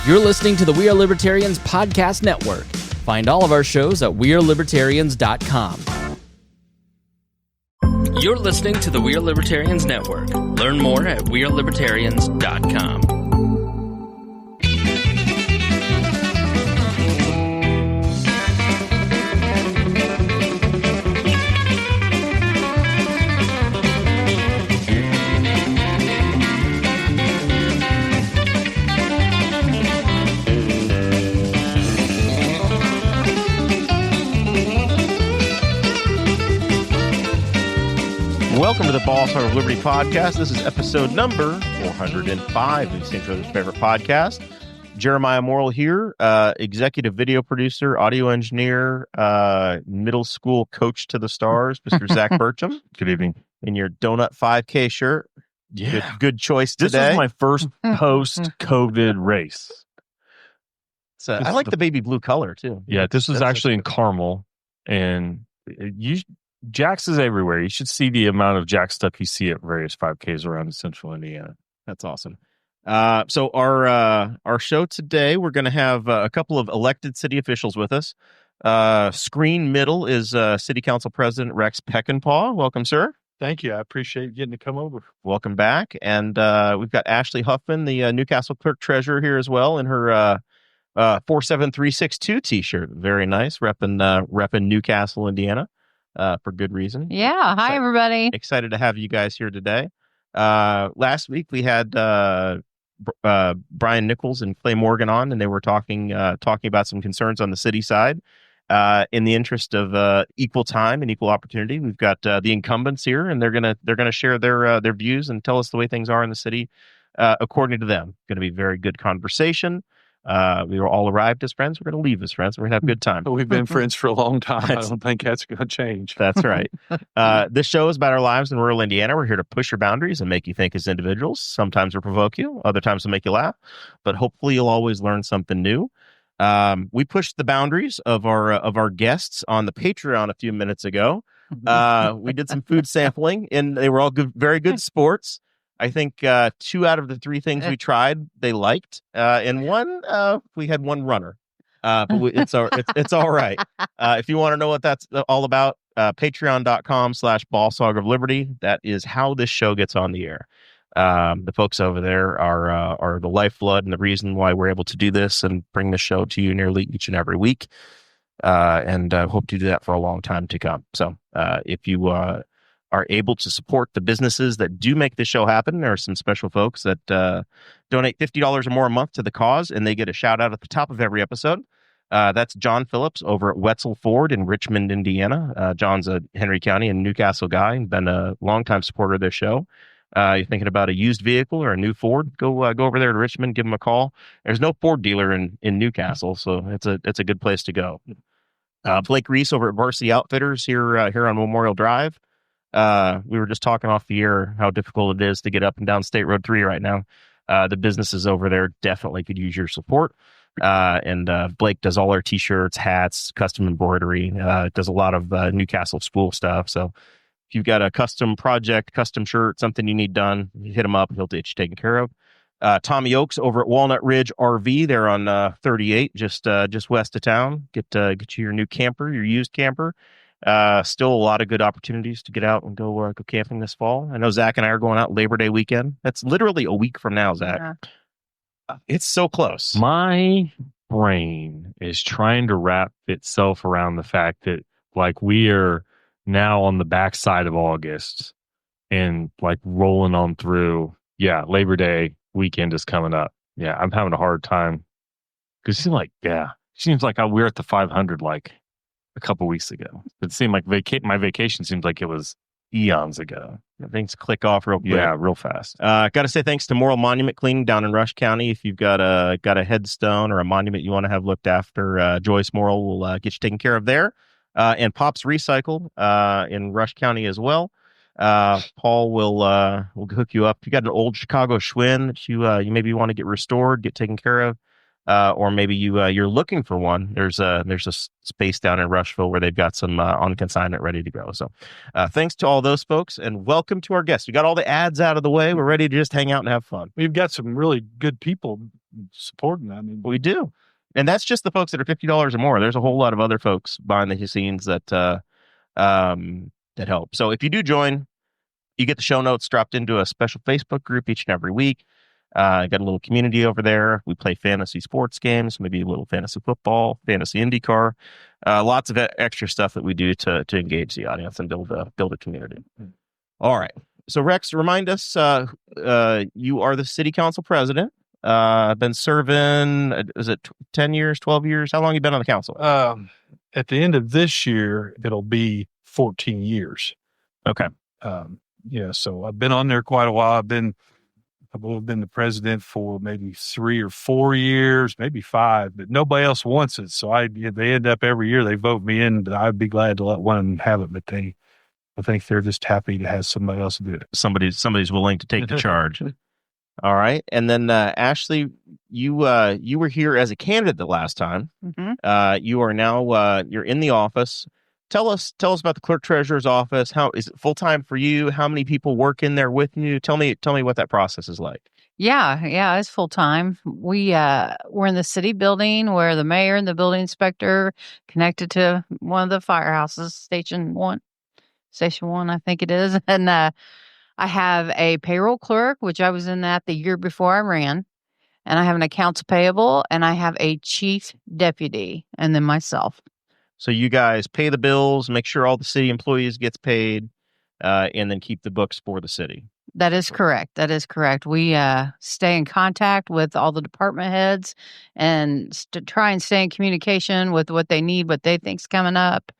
You're listening to the We Are Libertarians Podcast Network. Find all of our shows at wearelibertarians.com. You're listening to the We Are Libertarians Network. Learn more at wearelibertarians.com. Welcome to the Boss Hog of Liberty podcast. This is episode number 405 of St. Joe's favorite podcast. Jeremiah Morrell here, executive video producer, audio engineer, middle school coach to the stars, Mr. Zach Burcham. Good evening. In your Donut 5K shirt. Yeah. Good choice This today. is my first post-COVID race. I like the baby blue color, too. Yeah, this was actually in Carmel, and Jax is everywhere. You should see the amount of Jax stuff you see at various 5Ks around central Indiana. That's awesome. So our show today, we're going to have a couple of elected city officials with us. Screen middle is City Council President Rex Peckinpaugh. Welcome, sir. Thank you. I appreciate getting to come over. Welcome back. And we've got Ashley Huffman, the Newcastle Clerk-Treasurer, here as well in her 47362 T-shirt. Very nice. Repping Newcastle, Indiana. For good reason. Yeah. Hi, everybody. Excited to have you guys here today. Last week we had Brian Nichols and Clay Morgan on, and they were talking about some concerns on the city side. In the interest of equal time and equal opportunity, we've got the incumbents here, and they're gonna share their views and tell us the way things are in the city according to them. Going to be very good conversation. We were all arrived as friends. We're going to leave as friends. We're going to have a good time. We've been friends for a long time. I don't think that's going to change. That's right. This show is about our lives in rural Indiana. We're here to push your boundaries and make you think as individuals. Sometimes we'll provoke you. Other times we'll make you laugh. But hopefully you'll always learn something new. We pushed the boundaries of our guests on the Patreon a few minutes ago. We did some food sampling, and they were all good, very good sports. I think 2 out of the 3 things we tried, they liked. And one, we had one runner. But it's all right. If you want to know what that's all about, patreon.com/Boss Hog of Liberty. That is how this show gets on the air. The folks over there are the lifeblood and the reason why we're able to do this and bring the show to you nearly each and every week. And hope to do that for a long time to come. So if you are able to support the businesses that do make this show happen. There are some special folks that donate $50 or more a month to the cause, and they get a shout out at the top of every episode. That's John Phillips over at Wetzel Ford in Richmond, Indiana. John's a Henry County and Newcastle guy and been a longtime supporter of this show. You're thinking about a used vehicle or a new Ford, go over there to Richmond, give them a call. There's no Ford dealer in Newcastle, so it's a good place to go. Blake Reese over at Varsity Outfitters here on Memorial Drive. We were just talking off the air how difficult it is to get up and down State Road 3 right now. The businesses over there definitely could use your support. And Blake does all our t-shirts, hats, custom embroidery, does a lot of Newcastle school stuff. So if you've got a custom project, custom shirt, something you need done, you hit him up. He'll get you taken care of. Tommy Oaks over at Walnut Ridge RV. They're on 38, just west of town. Get you your new camper, your used camper. Still a lot of good opportunities to get out and go camping this fall. I know Zach and I are going out Labor Day weekend. That's literally a week from now, Zach. Yeah. It's so close. My brain is trying to wrap itself around the fact that like we are now on the backside of August and like rolling on through. Yeah, Labor Day weekend is coming up. Yeah, I'm having a hard time because it seems like we're at the 500 like a couple weeks ago. It seemed like my vacation seems like it was eons ago. Things click off real quick. Yeah, real fast. Got to say thanks to Morrell Monument Cleaning down in Rush County. If you've got a headstone or a monument you want to have looked after, Joyce Morrell will get you taken care of there. And Pops Recycle in Rush County as well. Paul will hook you up. If you got an old Chicago Schwinn that you maybe want to get restored, get taken care of. or maybe you're looking for one, there's a space down in Rushville where they've got some on consignment ready to go. So thanks to all those folks, and welcome to our guests. We got all the ads out of the way. We're ready to just hang out and have fun. We've got some really good people supporting that. I mean, We do. And that's just the folks that are $50 or more. There's a whole lot of other folks behind the scenes that help. So if you do join, you get the show notes dropped into a special Facebook group each and every week. Got a little community over there. We play fantasy sports games, maybe a little fantasy football, fantasy IndyCar, lots of extra stuff that we do to engage the audience and build a community. All right. So Rex, remind us, you are the city council president. Been serving, is it 10 years, 12 years? How long have you been on the council? At the end of this year, it'll be 14 years. Okay. Yeah, so I've been on there quite a while. I've been the president for maybe 3 or 4 years, maybe 5, but nobody else wants it. So they end up every year, they vote me in, but I'd be glad to let one of them have it, but I think they're just happy to have somebody else do it. Somebody's willing to take the charge. All right. And then, Ashley, you were here as a candidate the last time. Mm-hmm. You are now, you're in the office. Tell us about the Clerk-Treasurer's office. How is it full-time for you? How many people work in there with you? Tell me what that process is like. Yeah, it's full time. We're in the city building where the mayor and the building inspector connected to one of the firehouses, Station 1, I think it is. And I have a payroll clerk, which I was in that the year before I ran. And I have an accounts payable, and I have a chief deputy, and then myself. So you guys pay the bills, make sure all the city employees gets paid, and then keep the books for the city. That is correct. We stay in contact with all the department heads and try and stay in communication with what they need, what they think's coming up.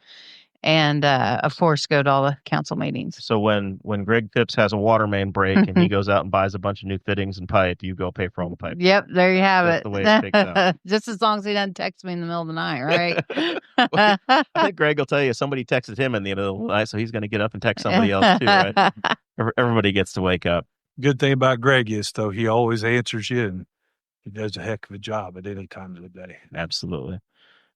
And, of course, go to all the council meetings. So when Greg Phipps has a water main break and he goes out and buys a bunch of new fittings and pipe, you go pay for all the pipe. Yep, there you have That's it. the way it shakes out. Just as long as he doesn't text me in the middle of the night, right? I think Greg will tell you somebody texted him in the end of the night, so he's going to get up and text somebody else too, right? Everybody gets to wake up. Good thing about Greg is, though, he always answers you, and he does a heck of a job at any time of the day. Absolutely.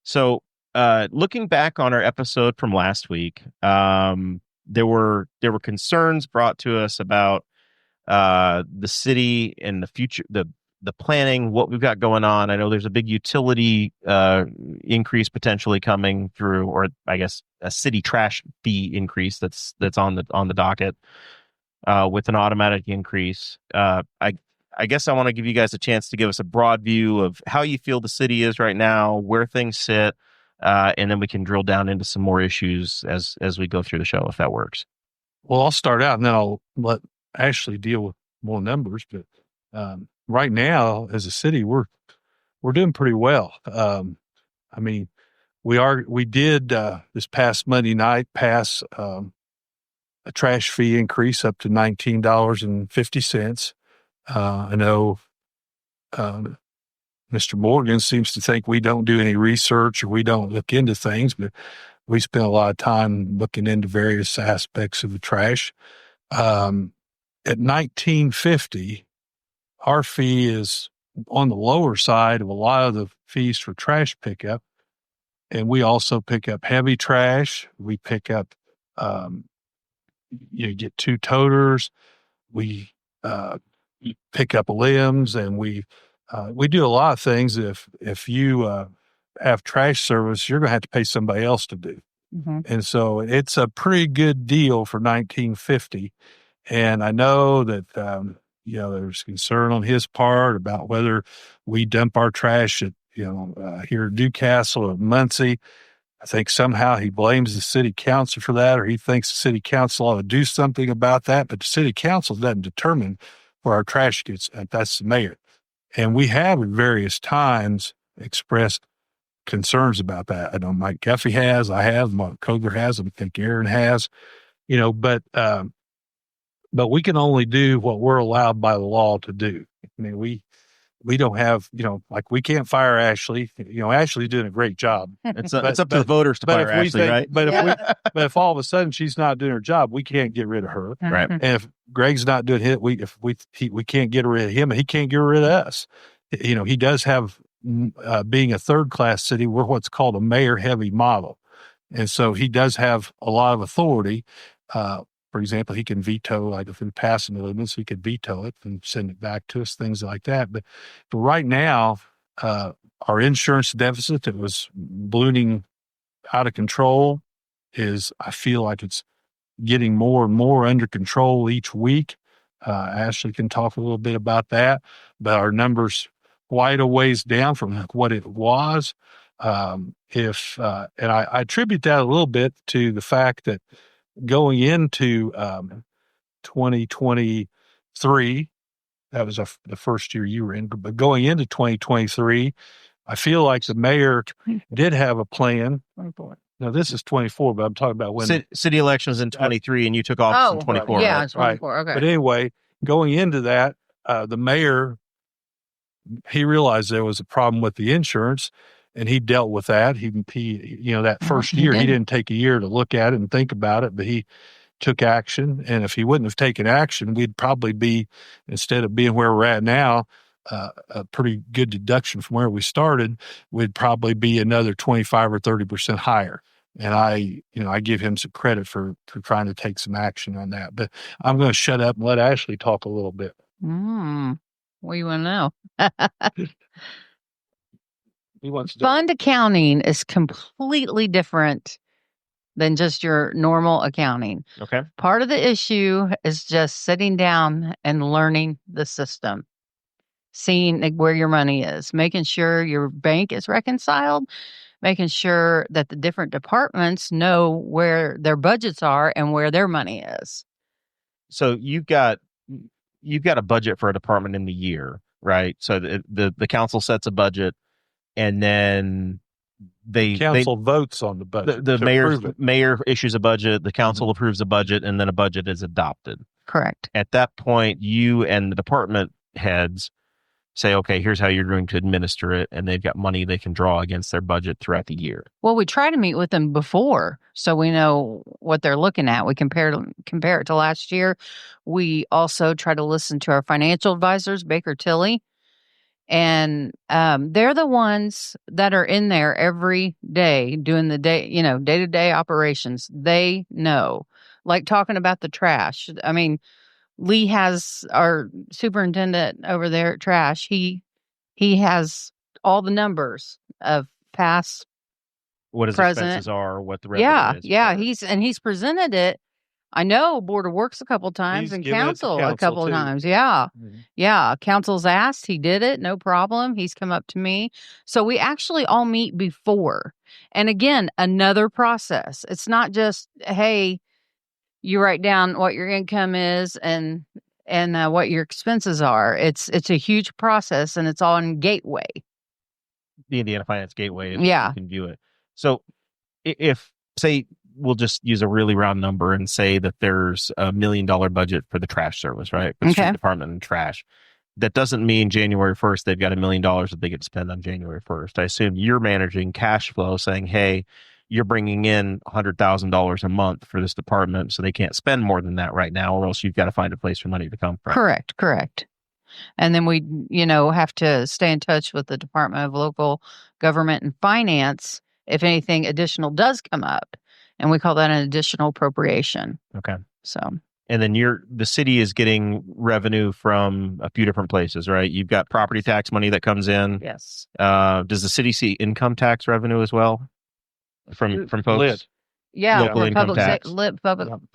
So, looking back on our episode from last week, there were concerns brought to us about the city and the future, the planning, what we've got going on. I know there's a big utility increase potentially coming through, or I guess a city trash fee increase that's on the docket with an automatic increase. I guess I want to give you guys a chance to give us a broad view of how you feel the city is right now, where things sit. And then we can drill down into some more issues as we go through the show, if that works. Well, I'll start out, and then I'll let Ashley deal with more numbers. But right now, as a city, we're doing pretty well. I mean, we did this past Monday night pass a trash fee increase up to $19.50. I know Mr. Morgan seems to think we don't do any research or we don't look into things, but we spend a lot of time looking into various aspects of the trash. At $19.50, our fee is on the lower side of a lot of the fees for trash pickup. And we also pick up heavy trash. We pick up, you get 2 toters. We pick up limbs, and we do a lot of things. If you have trash service, you're going to have to pay somebody else to do. Mm-hmm. And so it's a pretty good deal for $19.50. And I know that, there's concern on his part about whether we dump our trash at, here in Newcastle or Muncie. I think somehow he blames the city council for that, or he thinks the city council ought to do something about that. But the city council doesn't determine where our trash gets. That's the mayor. And we have at various times expressed concerns about that. I know Mike Guffey has, I have, Mark Kogler has, I think Aaron has, but we can only do what we're allowed by the law to do. I mean, we don't have, we can't fire Ashley. Ashley's doing a great job. It's up to the voters to fire Ashley, right? But if all of a sudden she's not doing her job, we can't get rid of her. Right. And if Greg's not doing it, we can't get rid of him, and he can't get rid of us. He does have being a third-class city, we're what's called a mayor-heavy model. And so he does have a lot of authority. For example, he can veto, like if we pass an ordinance, he could veto it and send it back to us, things like that. But right now, our insurance deficit that was ballooning out of control I feel like it's getting more and more under control each week. Ashley can talk a little bit about that, but our numbers quite a ways down from what it was. And I attribute that a little bit to the fact that going into 2023, that was the first year you were in, but going into 2023, I feel like the mayor did have a plan. Now, this is 24, but I'm talking about when city elections in 23 and you took office in 24. Yeah, right? 24. Okay. But anyway, going into that, the mayor, he realized there was a problem with the insurance, and he dealt with that. He that first year, he didn't take a year to look at it and think about it, but he took action. And if he wouldn't have taken action, we'd probably be, instead of being where we're at now, a pretty good deduction from where we started, we'd probably be another 25 or 30% higher. And I give him some credit for trying to take some action on that. But I'm going to shut up and let Ashley talk a little bit. What do you want to know? He wants to Fund accounting is completely different than just your normal accounting. Okay. Part of the issue is just sitting down and learning the system, seeing where your money is, making sure your bank is reconciled, making sure that the different departments know where their budgets are and where their money is. So you've got a budget for a department in the year, right? So the council sets a budget, and then the council votes on the budget. The mayor issues a budget, the council approves a budget, and then a budget is adopted. Correct. At that point, you and the department heads say, okay, here's how you're going to administer it, and they've got money they can draw against their budget throughout the year. Well, we try to meet with them before, so we know what they're looking at. We compare it to last year. We also try to listen to our financial advisors, Baker Tilly, and they're the ones that are in there every day doing the day-to-day operations. They know, like talking about the trash. I mean, Lee has our superintendent over there at trash. He has all the numbers of past, what his present expenses are, what the revenue is. Yeah. He's presented it. I know Board of Works a couple times and council a couple of times. Yeah. Mm-hmm. Yeah. Council's asked. He did it. No problem. He's come up to me. So we actually all meet before. And again, another process. It's not just, hey, you write down what your income is and what your expenses are. It's a huge process, and it's on Gateway. The Indiana Finance Gateway. Yeah. You can view it. So if, say, we'll just use a really round number and say that there's $1 million budget for the trash service, right? For the street department and trash. That doesn't mean January 1st, they've got $1 million that they get to spend on January 1st. I assume you're managing cash flow saying, hey, you're bringing in $100,000 a month for this department, so they can't spend more than that right now, or else you've got to find a place for money to come from. Correct. And then we, have to stay in touch with the Department of Local Government and Finance if anything additional does come up. And we call that an additional appropriation. Okay. So. And then the city is getting revenue from a few different places, right? You've got property tax money that comes in. Yes. Does the city see income tax revenue as well from folks? Yeah, local income tax.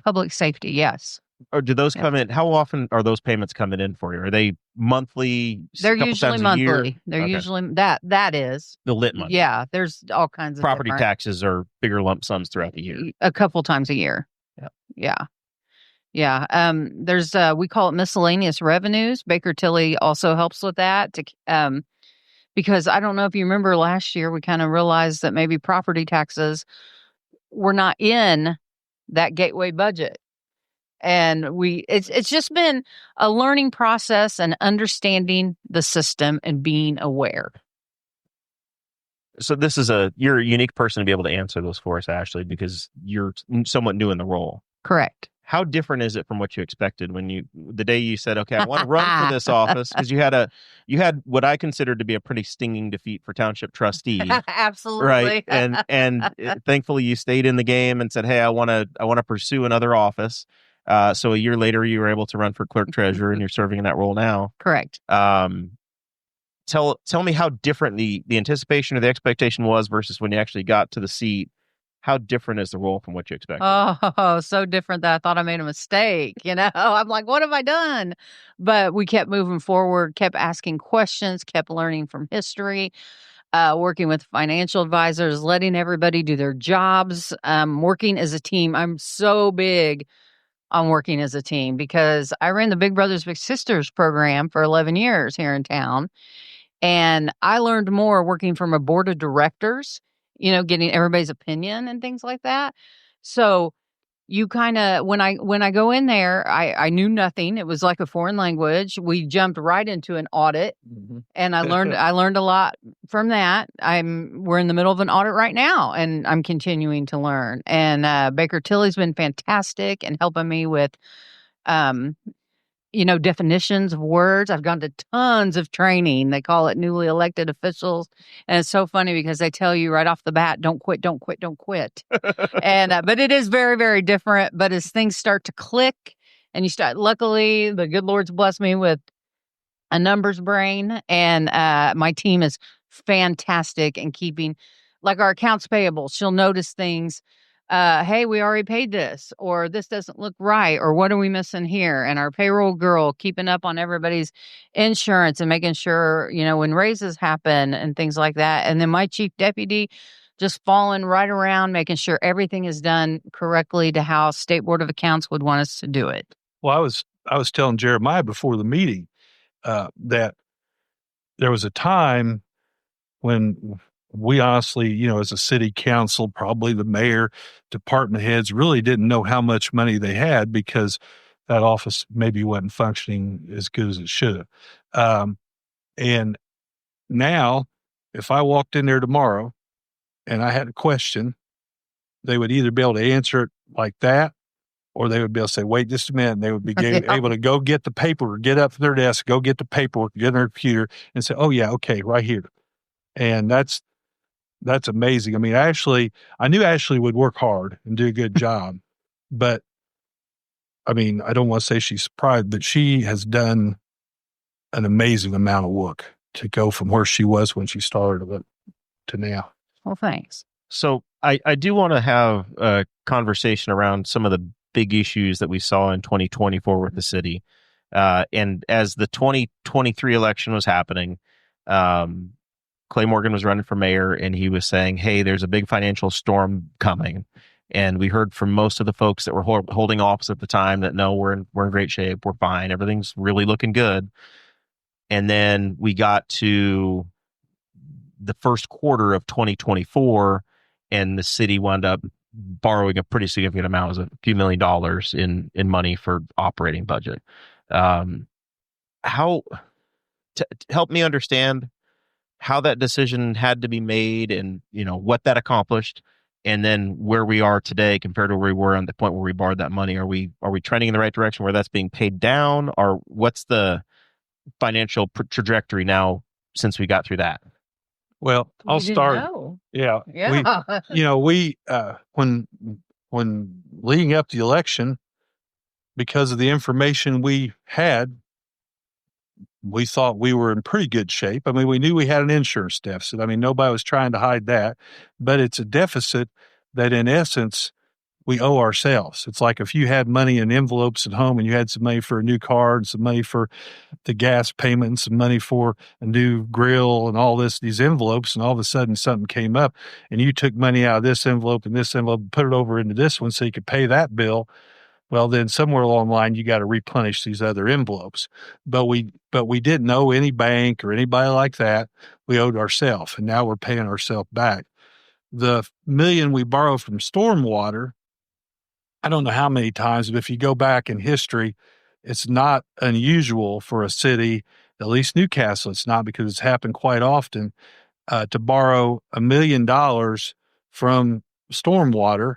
Public safety, yes. Or do those come in? How often are those payments coming in for you? Are they monthly? They're usually monthly. They're Okay. Usually that is the lit money. Yeah, there's all kinds of property different, taxes are bigger lump sums throughout the year. a couple times a year. Yeah. There's we call it miscellaneous revenues. Baker Tilly also helps with that because I don't know if you remember last year we kind of realized that maybe property taxes were not in that gateway budget. And it's just been a learning process and understanding the system and being aware. So you're a unique person to be able to answer those for us, Ashley, because you're somewhat new in the role. Correct. how different is it from what you expected the day you said, okay, I want to run for this office? Because you had what I considered to be a pretty stinging defeat for township trustee. Absolutely. Right. And thankfully you stayed in the game and said, hey, I want to pursue another office. So a year later you were able to run for clerk-treasurer and you're serving in that role now. Correct. Tell me how different the anticipation or the expectation was versus when you actually got to the seat. How different is the role from what you expected? Oh, so different that I thought I made a mistake. I'm like, what have I done? But we kept moving forward, kept asking questions, kept learning from history, working with financial advisors, letting everybody do their jobs, working as a team. I'm so big on working as a team because I ran the Big Brothers Big Sisters program for 11 years here in town. And I learned more working from a board of directors, getting everybody's opinion and things like that. So you kind of, when I go in there, I knew nothing. It was like a foreign language. We jumped right into an audit, and I learned a lot from that. We're in the middle of an audit right now, and I'm continuing to learn. And Baker Tilly's been fantastic and helping me with, definitions of words. I've gone to tons of training. They call it newly elected officials. And it's so funny because they tell you right off the bat, don't quit, don't quit, don't quit. But it is very, very different. But as things start to click and luckily the good Lord's blessed me with a numbers brain, and my team is fantastic in keeping, like our accounts payable. She'll notice things. Hey, we already paid this, or this doesn't look right, or what are we missing here? And our payroll girl keeping up on everybody's insurance and making sure, when raises happen and things like that. And then my chief deputy just falling right around, making sure everything is done correctly to how State Board of Accounts would want us to do it. Well, I was telling Jeremiah before the meeting that there was a time when we honestly, as a city council, probably the mayor, department heads really didn't know how much money they had because that office maybe wasn't functioning as good as it should have. And now, if I walked in there tomorrow and I had a question, they would either be able to answer it like that, or they would be able to say, wait just a minute. And they would be able to go get the paperwork, get up from their desk, go get the paperwork, get on their computer and say, oh yeah, okay, right here. And that's amazing. I mean, I knew Ashley would work hard and do a good job, but I mean, I don't want to say she's surprised, but she has done an amazing amount of work to go from where she was when she started to now. Well, thanks. So I do want to have a conversation around some of the big issues that we saw in 2024 with the city. And as the 2023 election was happening, Clay Morgan was running for mayor, and he was saying, hey, there's a big financial storm coming. And we heard from most of the folks that were holding office at the time that, no, we're in great shape. We're fine. Everything's really looking good. And then we got to the first quarter of 2024, and the city wound up borrowing a pretty significant amount, it was a few $1 million in money for operating budget. How to help me understand how that decision had to be made and, what that accomplished, and then where we are today compared to where we were on the point where we borrowed that money. Are we trending in the right direction where that's being paid down, or what's the financial trajectory now since we got through that? Well, I'll start. Yeah. We when leading up to the election, because of the information we had, we thought we were in pretty good shape. I mean, we knew we had an insurance deficit. I mean, nobody was trying to hide that, but it's a deficit that in essence we owe ourselves. It's like if you had money in envelopes at home and you had some money for a new car and some money for the gas payment and some money for a new grill and all these envelopes, and all of a sudden something came up and you took money out of this envelope and put it over into this one so you could pay that bill. Well, then somewhere along the line, you got to replenish these other envelopes. But we didn't owe any bank or anybody like that. We owed ourselves, and now we're paying ourselves back. The $1 million we borrowed from stormwater, I don't know how many times, but if you go back in history, it's not unusual for a city, at least Newcastle, it's not, because it's happened quite often, to borrow $1 million from stormwater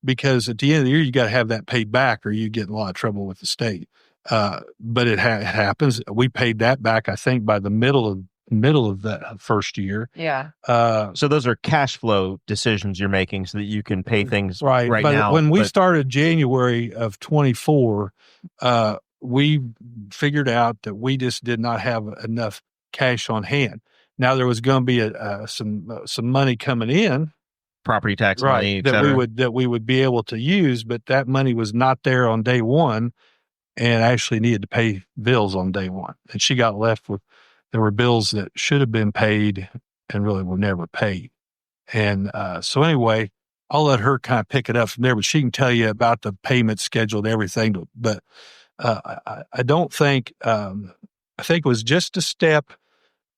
because at the end of the year, you got to have that paid back or you get in a lot of trouble with the state. But it happens. We paid that back, I think, by the middle of that first year. Yeah. So those are cash flow decisions you're making so that you can pay things right but now. When we started January of 24, we figured out that we just did not have enough cash on hand. Now there was going to be some money coming in, property tax money, et that cetera. we would be able to use, but that money was not there on day one, and actually needed to pay bills on day one. And she got left with, there were bills that should have been paid and really were never paid. And so anyway, I'll let her kind of pick it up from there, but she can tell you about the payment schedule and everything. But I don't think, I think it was just a step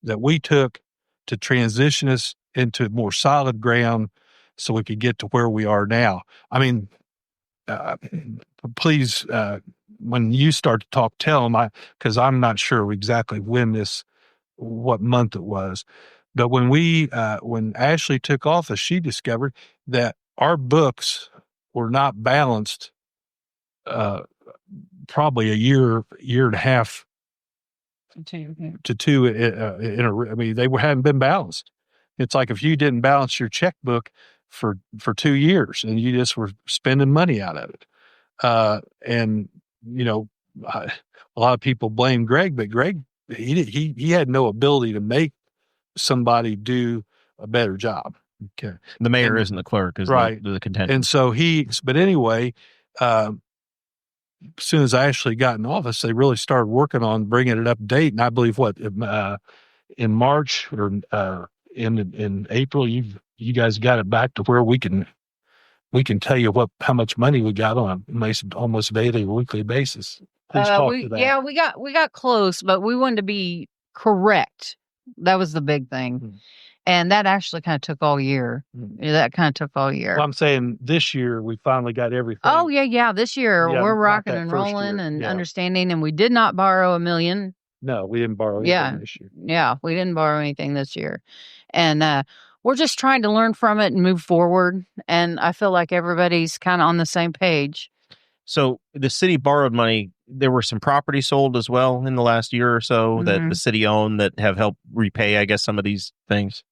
that we took to transition us into more solid ground so we could get to where we are now. I mean, please, when you start to talk, tell them, because I'm not sure exactly what month it was. But when Ashley took office, she discovered that our books were not balanced, probably a year and a half to two. I mean, they hadn't been balanced. It's like if you didn't balance your checkbook for 2 years and you just were spending money out of it. And, a lot of people blame Greg, but Greg, he had no ability to make somebody do a better job. Okay. The mayor isn't the clerk, is right. the contention. And so but anyway, as soon as Ashley got in office, they really started working on bringing it up to date. And I believe in March or in April, you guys got it back to where we can tell you how much money we got on a almost daily or weekly basis. Please talk to that. Yeah, we got close, but we wanted to be correct. That was the big thing. Mm-hmm. And that actually kind of took all year. Mm-hmm. That kind of took all year. Well, I'm saying this year we finally got everything. Oh, yeah. This year we're rocking and rolling and understanding, and we did not borrow $1 million. No, we didn't borrow anything this year. Yeah, we didn't borrow anything this year. And we're just trying to learn from it and move forward. And I feel like everybody's kind of on the same page. So the city borrowed money. There were some properties sold as well in the last year or so that the city owned that have helped repay, I guess, some of these things.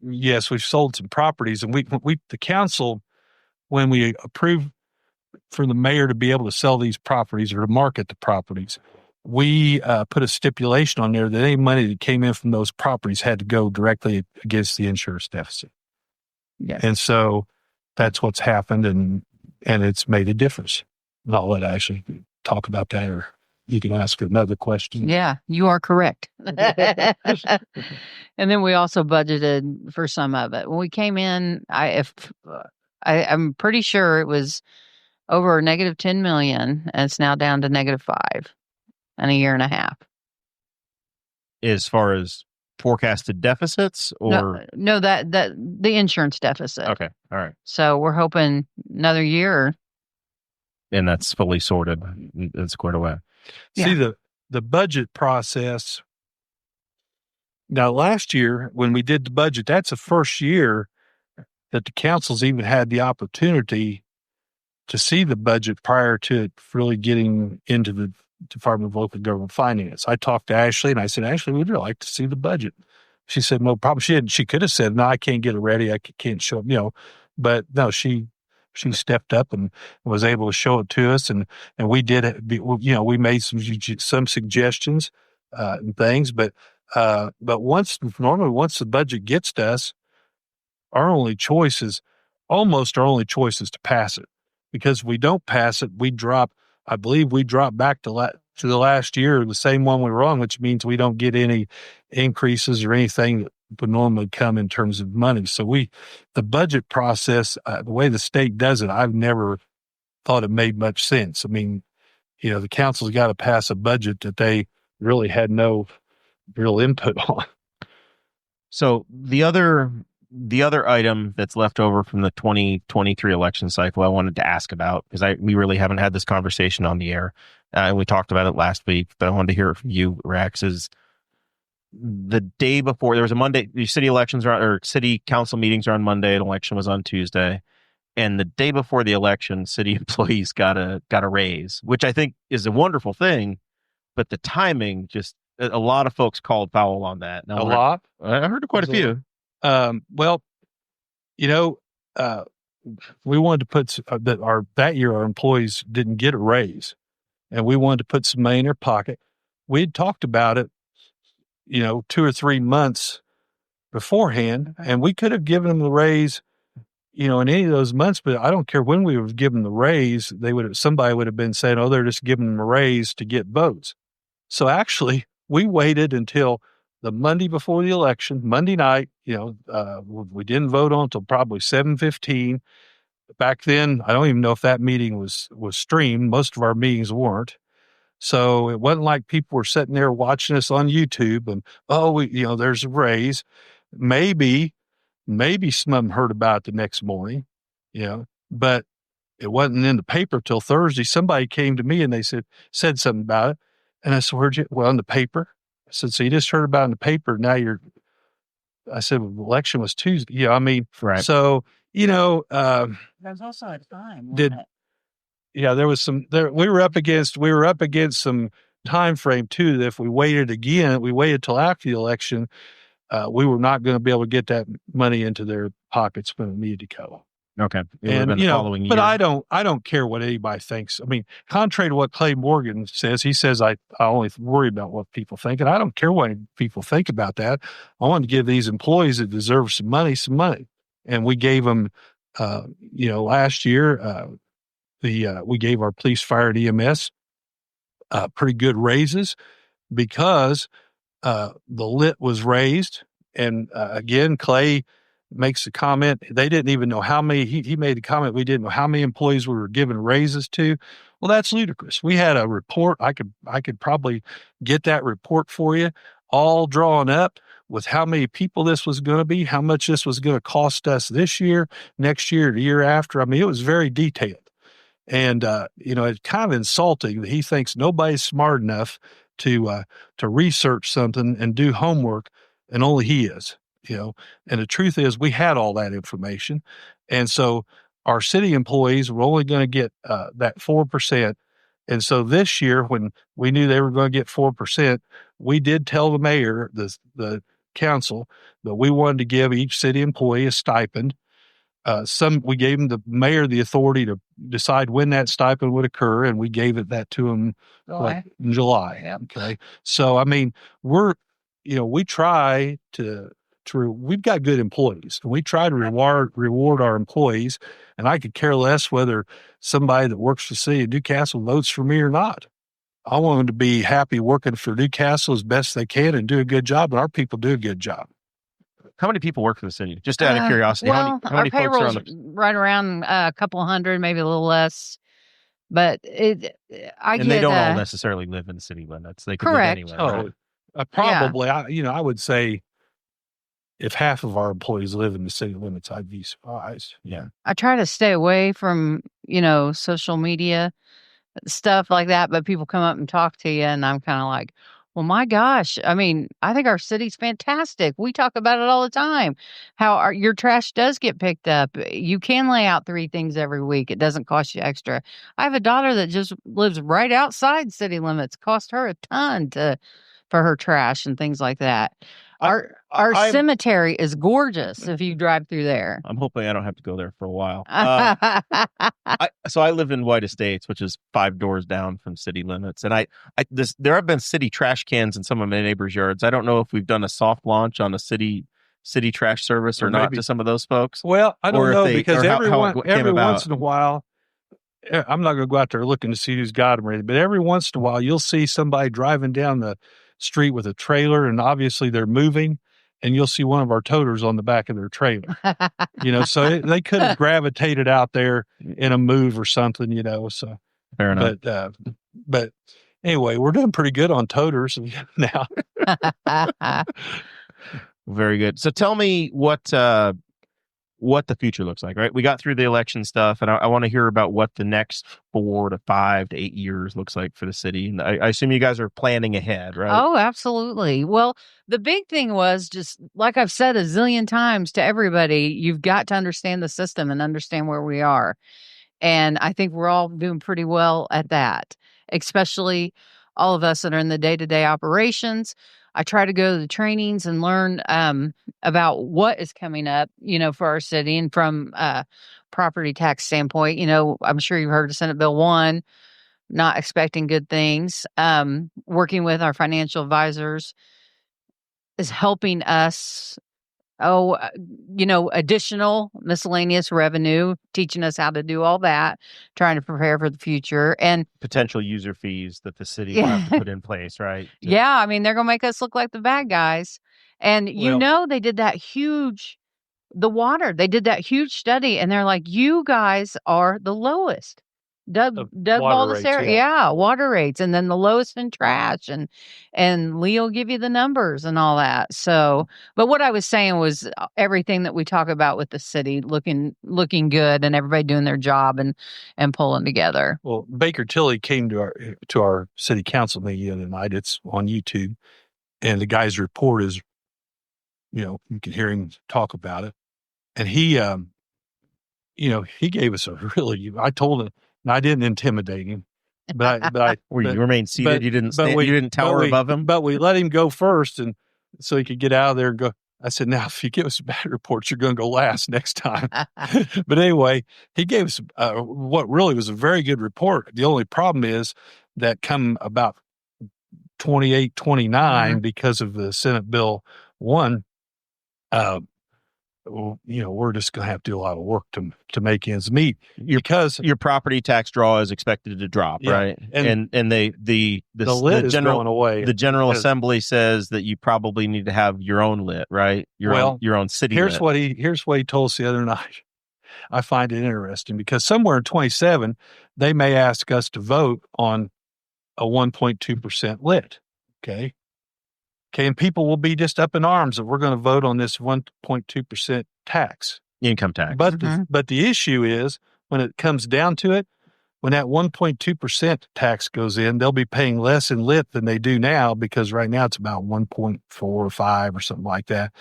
Yes, we've sold some properties, and the council, when we approved for the mayor to be able to sell these properties or to market the properties, we put a stipulation on there that any money that came in from those properties had to go directly against the insurance deficit. Yeah. And so that's what's happened, and it's made a difference. And I'll let Ashley talk about that, or you can ask another question. Yeah, you are correct. And then we also budgeted for some of it. When we came in, I'm pretty sure it was over negative 10 million, and it's now down to negative 5 in a year and a half. As far as forecasted deficits, or no, that the insurance deficit. Okay, all right. So we're hoping another year, and that's fully sorted. It's squared away. Yeah. See the budget process. Now, last year when we did the budget, that's the first year that the councils even had the opportunity to see the budget prior to it really getting into the Department of Local Government Finance. I talked to Ashley and I said, Ashley, we'd really like to see the budget. She said, no problem. She could have said, no, I can't get it ready. I can't show up, but no, she stepped up and was able to show it to us. And we did, we made some suggestions and things, but once the budget gets to us, our only choice is to pass it, because if we don't pass it, I believe we drop back to the last year, the same one we were on, which means we don't get any increases or anything that would normally come in terms of money. So the budget process, the way the state does it, I've never thought it made much sense. I mean, the council's got to pass a budget that they really had no real input on. So the other item that's left over from the 2023 election cycle I wanted to ask about, because we really haven't had this conversation on the air, and we talked about it last week, but I wanted to hear it from you, Rex, is the day before, there was a Monday, the city elections or city council meetings are on Monday, and election was on Tuesday. And the day before the election, city employees got a raise, which I think is a wonderful thing. But the timing, just a lot of folks called foul on that. Now, A lot. I heard quite a few. Well, we wanted to put that year our employees didn't get a raise, and we wanted to put some money in their pocket. We had talked about it, 2 or 3 months beforehand, and we could have given them the raise, in any of those months. But I don't care when we would have given them the raise. Somebody would have been saying, "Oh, they're just giving them a raise to get votes." So actually, we waited until the Monday before the election, Monday night. We didn't vote on until probably 7:15. Back then, I don't even know if that meeting was streamed. Most of our meetings weren't. So it wasn't like people were sitting there watching us on YouTube and, there's a raise. Maybe some of them heard about it the next morning, but it wasn't in the paper till Thursday. Somebody came to me and they said something about it. And I said, "Where'd you?" "Well, in the paper." I said, "So you just heard about it in the paper. Now I said, "Well, the election was Tuesday." Right. So, There's also a time. there was we were up against some time frame too, that if we waited till after the election, we were not going to be able to get that money into their pockets when it needed to go. Okay. And, the following but year. I don't care what anybody thinks. I mean, contrary to what Clay Morgan says, he says, I only worry about what people think. And I don't care what people think about that. I want to give these employees that deserve some money. And we gave them, last year, we gave our police, fire, and EMS pretty good raises because the lit was raised. And again, Clay makes a comment. They didn't even know how many. He made a comment. We didn't know how many employees we were giving raises to. Well, that's ludicrous. We had a report. I could probably get that report for you, all drawn up with how many people this was going to be, how much this was going to cost us this year, next year, the year after. I mean, it was very detailed. And, it's kind of insulting that he thinks nobody's smart enough to research something and do homework, and only he is, and the truth is we had all that information. And so our city employees were only going to get that 4%. And so this year, when we knew they were going to get 4%, we did tell the mayor, the council, that we wanted to give each city employee a stipend. We gave the mayor the authority to decide when that stipend would occur, and we gave that to him in July. Yep. Okay. So, I mean, we try we've got good employees, and we try to reward our employees. And I could care less whether somebody that works for the city of Newcastle votes for me or not. I want them to be happy working for Newcastle as best they can and do a good job, and our people do a good job. How many people work for the city? Just out of curiosity, how many our folks are payroll's on the? right around a couple hundred, maybe a little less. But And they don't all necessarily live in city limits. They could correct. live anywhere. Right? Probably. I would say if half of our employees live in the city limits, I'd be surprised. Yeah. I try to stay away from, social media stuff like that, but people come up and talk to you, and I'm kind of like, well, my gosh. I mean, I think our city's fantastic. We talk about it all the time, how your trash does get picked up. You can lay out 3 things every week. It doesn't cost you extra. I have a daughter that just lives right outside city limits. Cost her a ton for her trash and things like that. Our cemetery is gorgeous if you drive through there. I'm hoping I don't have to go there for a while. So I live in White Estates, which is 5 doors down from city limits. And there have been city trash cans in some of my neighbors' yards. I don't know if we've done a soft launch on a city trash service or not to some of those folks. Well, I don't know, because every once in a while, I'm not going to go out there looking to see who's got them ready, but every once in a while you'll see somebody driving down the street with a trailer, and obviously they're moving, and you'll see one of our toters on the back of their trailer. So they could have gravitated out there in a move or something, so. Fair enough. But anyway, we're doing pretty good on toters now. Very good. So tell me what what the future looks like, right? We got through the election stuff, and I want to hear about what the next 4 to 5 to 8 years looks like for the city. And I assume you guys are planning ahead, right? Oh, absolutely. Well, the big thing was just like I've said a zillion times to everybody, you've got to understand the system and understand where we are. And I think we're all doing pretty well at that, especially all of us that are in the day-to-day operations. I try to go to the trainings and learn about what is coming up, for our city and from a property tax standpoint. I'm sure you've heard of Senate Bill 1, not expecting good things. Working with our financial advisors is helping us additional miscellaneous revenue, teaching us how to do all that, trying to prepare for the future. And potential user fees that the city will have to put in place, right? Yeah, I mean, they're going to make us look like the bad guys. And they did that huge, they did that huge study, and they're like, you guys are the lowest. Doug Baldessari, water rates, and then the lowest in trash, and Lee will give you the numbers and all that. So, but what I was saying was everything that we talk about with the city looking good, and everybody doing their job and pulling together. Well, Baker Tilly came to our city council meeting the other night. It's on YouTube, and the guy's report is, you can hear him talk about it, and he gave us a really. I told him. And I didn't intimidate him, but you remained seated. You didn't you didn't tower above him. But we let him go first, and so he could get out of there and go. I said, now if you give us bad reports, you're going to go last next time. But anyway, he gave us what really was a very good report. The only problem is that come about 28, 29, because of the Senate Bill 1. We're just going to have to do a lot of work to make ends meet, because your property tax draw is expected to drop, right? And the lit is going away. The General Assembly says that you probably need to have your own lit, right? Your own city. Here's what he told us the other night. I find it interesting because somewhere in 27 they may ask us to vote on a 1.2% lit. Okay, and people will be just up in arms if we're going to vote on this 1.2% tax. Income tax. But the issue is, when it comes down to it, when that 1.2% tax goes in, they'll be paying less in lit than they do now, because right now it's about 1.4 or 5 or something like that.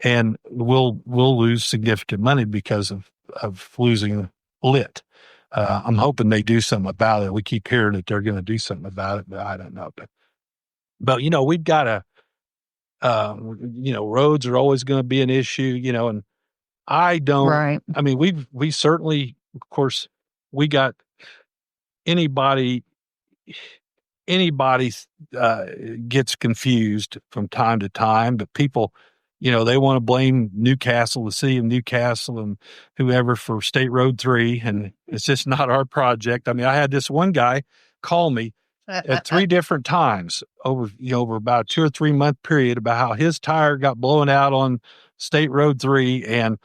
And we'll lose significant money because of losing lit. I'm hoping they do something about it. We keep hearing that they're going to do something about it, but I don't know. But we've got to, roads are always going to be an issue, and I don't, right. I mean, we certainly, of course, we got anybody gets confused from time to time, but people, they want to blame Newcastle, the city of Newcastle and whoever for State Road 3. And it's just not our project. I mean, I had this one guy call me at 3 different times over about a 2 or 3 month period about how his tire got blown out on State Road 3 and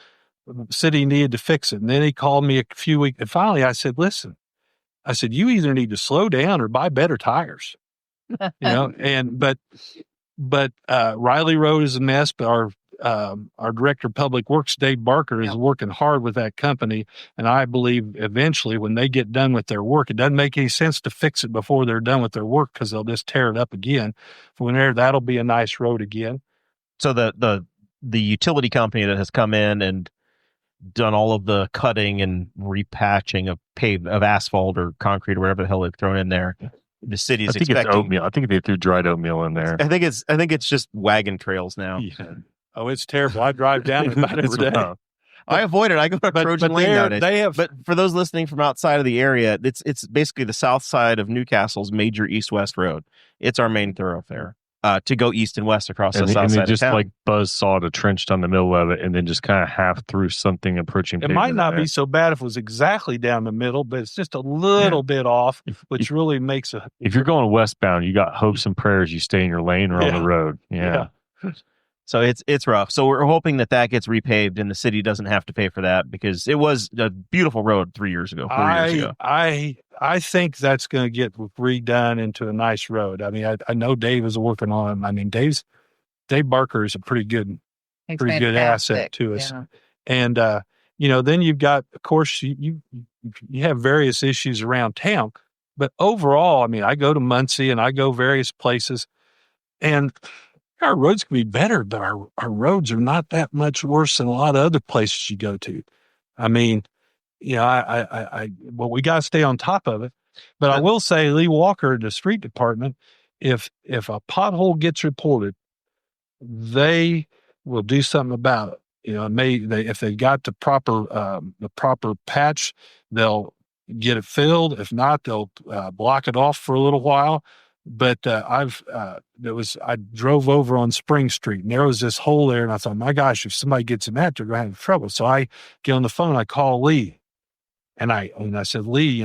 the city needed to fix it. And then he called me a few weeks, and finally I said, listen, you either need to slow down or buy better tires, but Riley Road is a mess, but our director of public works, Dave Barker, is working hard with that company. And I believe eventually when they get done with their work, it doesn't make any sense to fix it before they're done with their work, because they'll just tear it up again. That'll be a nice road again. So the utility company that has come in and done all of the cutting and repatching of asphalt or concrete or whatever the hell they've thrown in there, the city's expecting. It's oatmeal. I think they threw dried oatmeal in there. I think it's just wagon trails now. Yeah. Oh, it's terrible. I drive down it about every day. I avoid it. I go to Trojan Lane nowadays. But for those listening from outside of the area, it's basically the south side of Newcastle's major east-west road. It's our main thoroughfare to go east and west across the south side of town. And they just like buzzsawed a trench down the middle of it, and then just kind of half through something approaching. It might not be so bad if it was exactly down the middle, but it's just a little bit off, which really makes a. If you're going westbound, you got hopes and prayers you stay in your lane or on the road. Yeah. So it's rough. So we're hoping that gets repaved and the city doesn't have to pay for that, because it was a beautiful road 4 years ago. I think that's going to get redone into a nice road. I mean, I know Dave is working on it. I mean, Dave Barker is a pretty good asset to us. Yeah. then you've got, of course, you have various issues around town. But overall, I mean, I go to Muncie and I go various places, and our roads can be better, but our roads are not that much worse than a lot of other places you go to. I mean, well, we got to stay on top of it. But I will say, Lee Walker, the street department, if a pothole gets reported, they will do something about it. If they got the proper patch, they'll get it filled. If not, they'll block it off for a little while. But I drove over on Spring Street, and there was this hole there, and I thought, my gosh, if somebody gets in that, they're going to have trouble. So I get on the phone, I call Lee, and I said, Lee,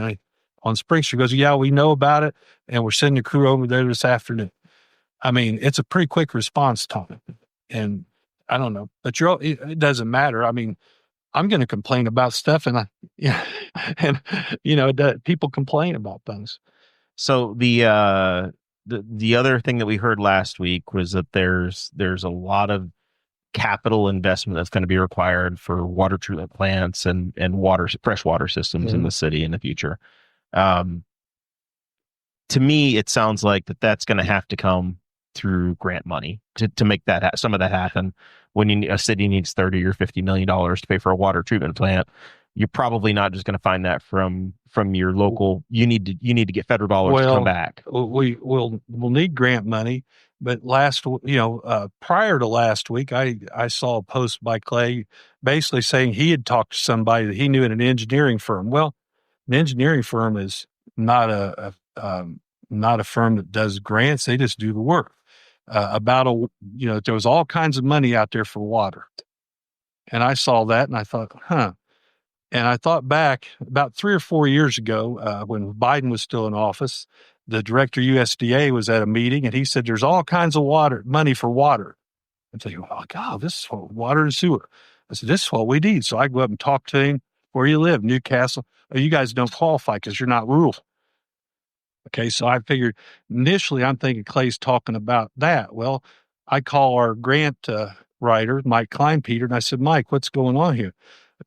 on Spring Street. He goes, yeah, we know about it, and we're sending a crew over there this afternoon. I mean, it's a pretty quick response time, and I don't know, but it doesn't matter. I mean, I'm going to complain about stuff, and people complain about things. So the other thing that we heard last week was that there's a lot of capital investment that's going to be required for water treatment plants and fresh water systems in the city in the future. To me, it sounds like that's going to have to come through grant money to make some of that happen. When a city needs $30 or $50 million to pay for a water treatment plant, you're probably not just going to find that from your local. You need to get federal dollars to come back. We'll need grant money, but prior to last week, I saw a post by Clay basically saying he had talked to somebody that he knew at an engineering firm. Well, an engineering firm is not a firm that does grants; they just do the work. There was all kinds of money out there for water, and I saw that, and I thought, huh. And I thought back about 3 or 4 years ago, when Biden was still in office, the director of USDA was at a meeting, and he said, there's all kinds of money for water. I'm thinking, oh, God, this is what water and sewer. I said, this is what we need. So I go up and talk to him. Where you live, Newcastle. Oh, you guys don't qualify because you're not rural. Okay, so I figured initially I'm thinking Clay's talking about that. Well, I call our grant writer, Mike Kleinpeter, and I said, Mike, what's going on here?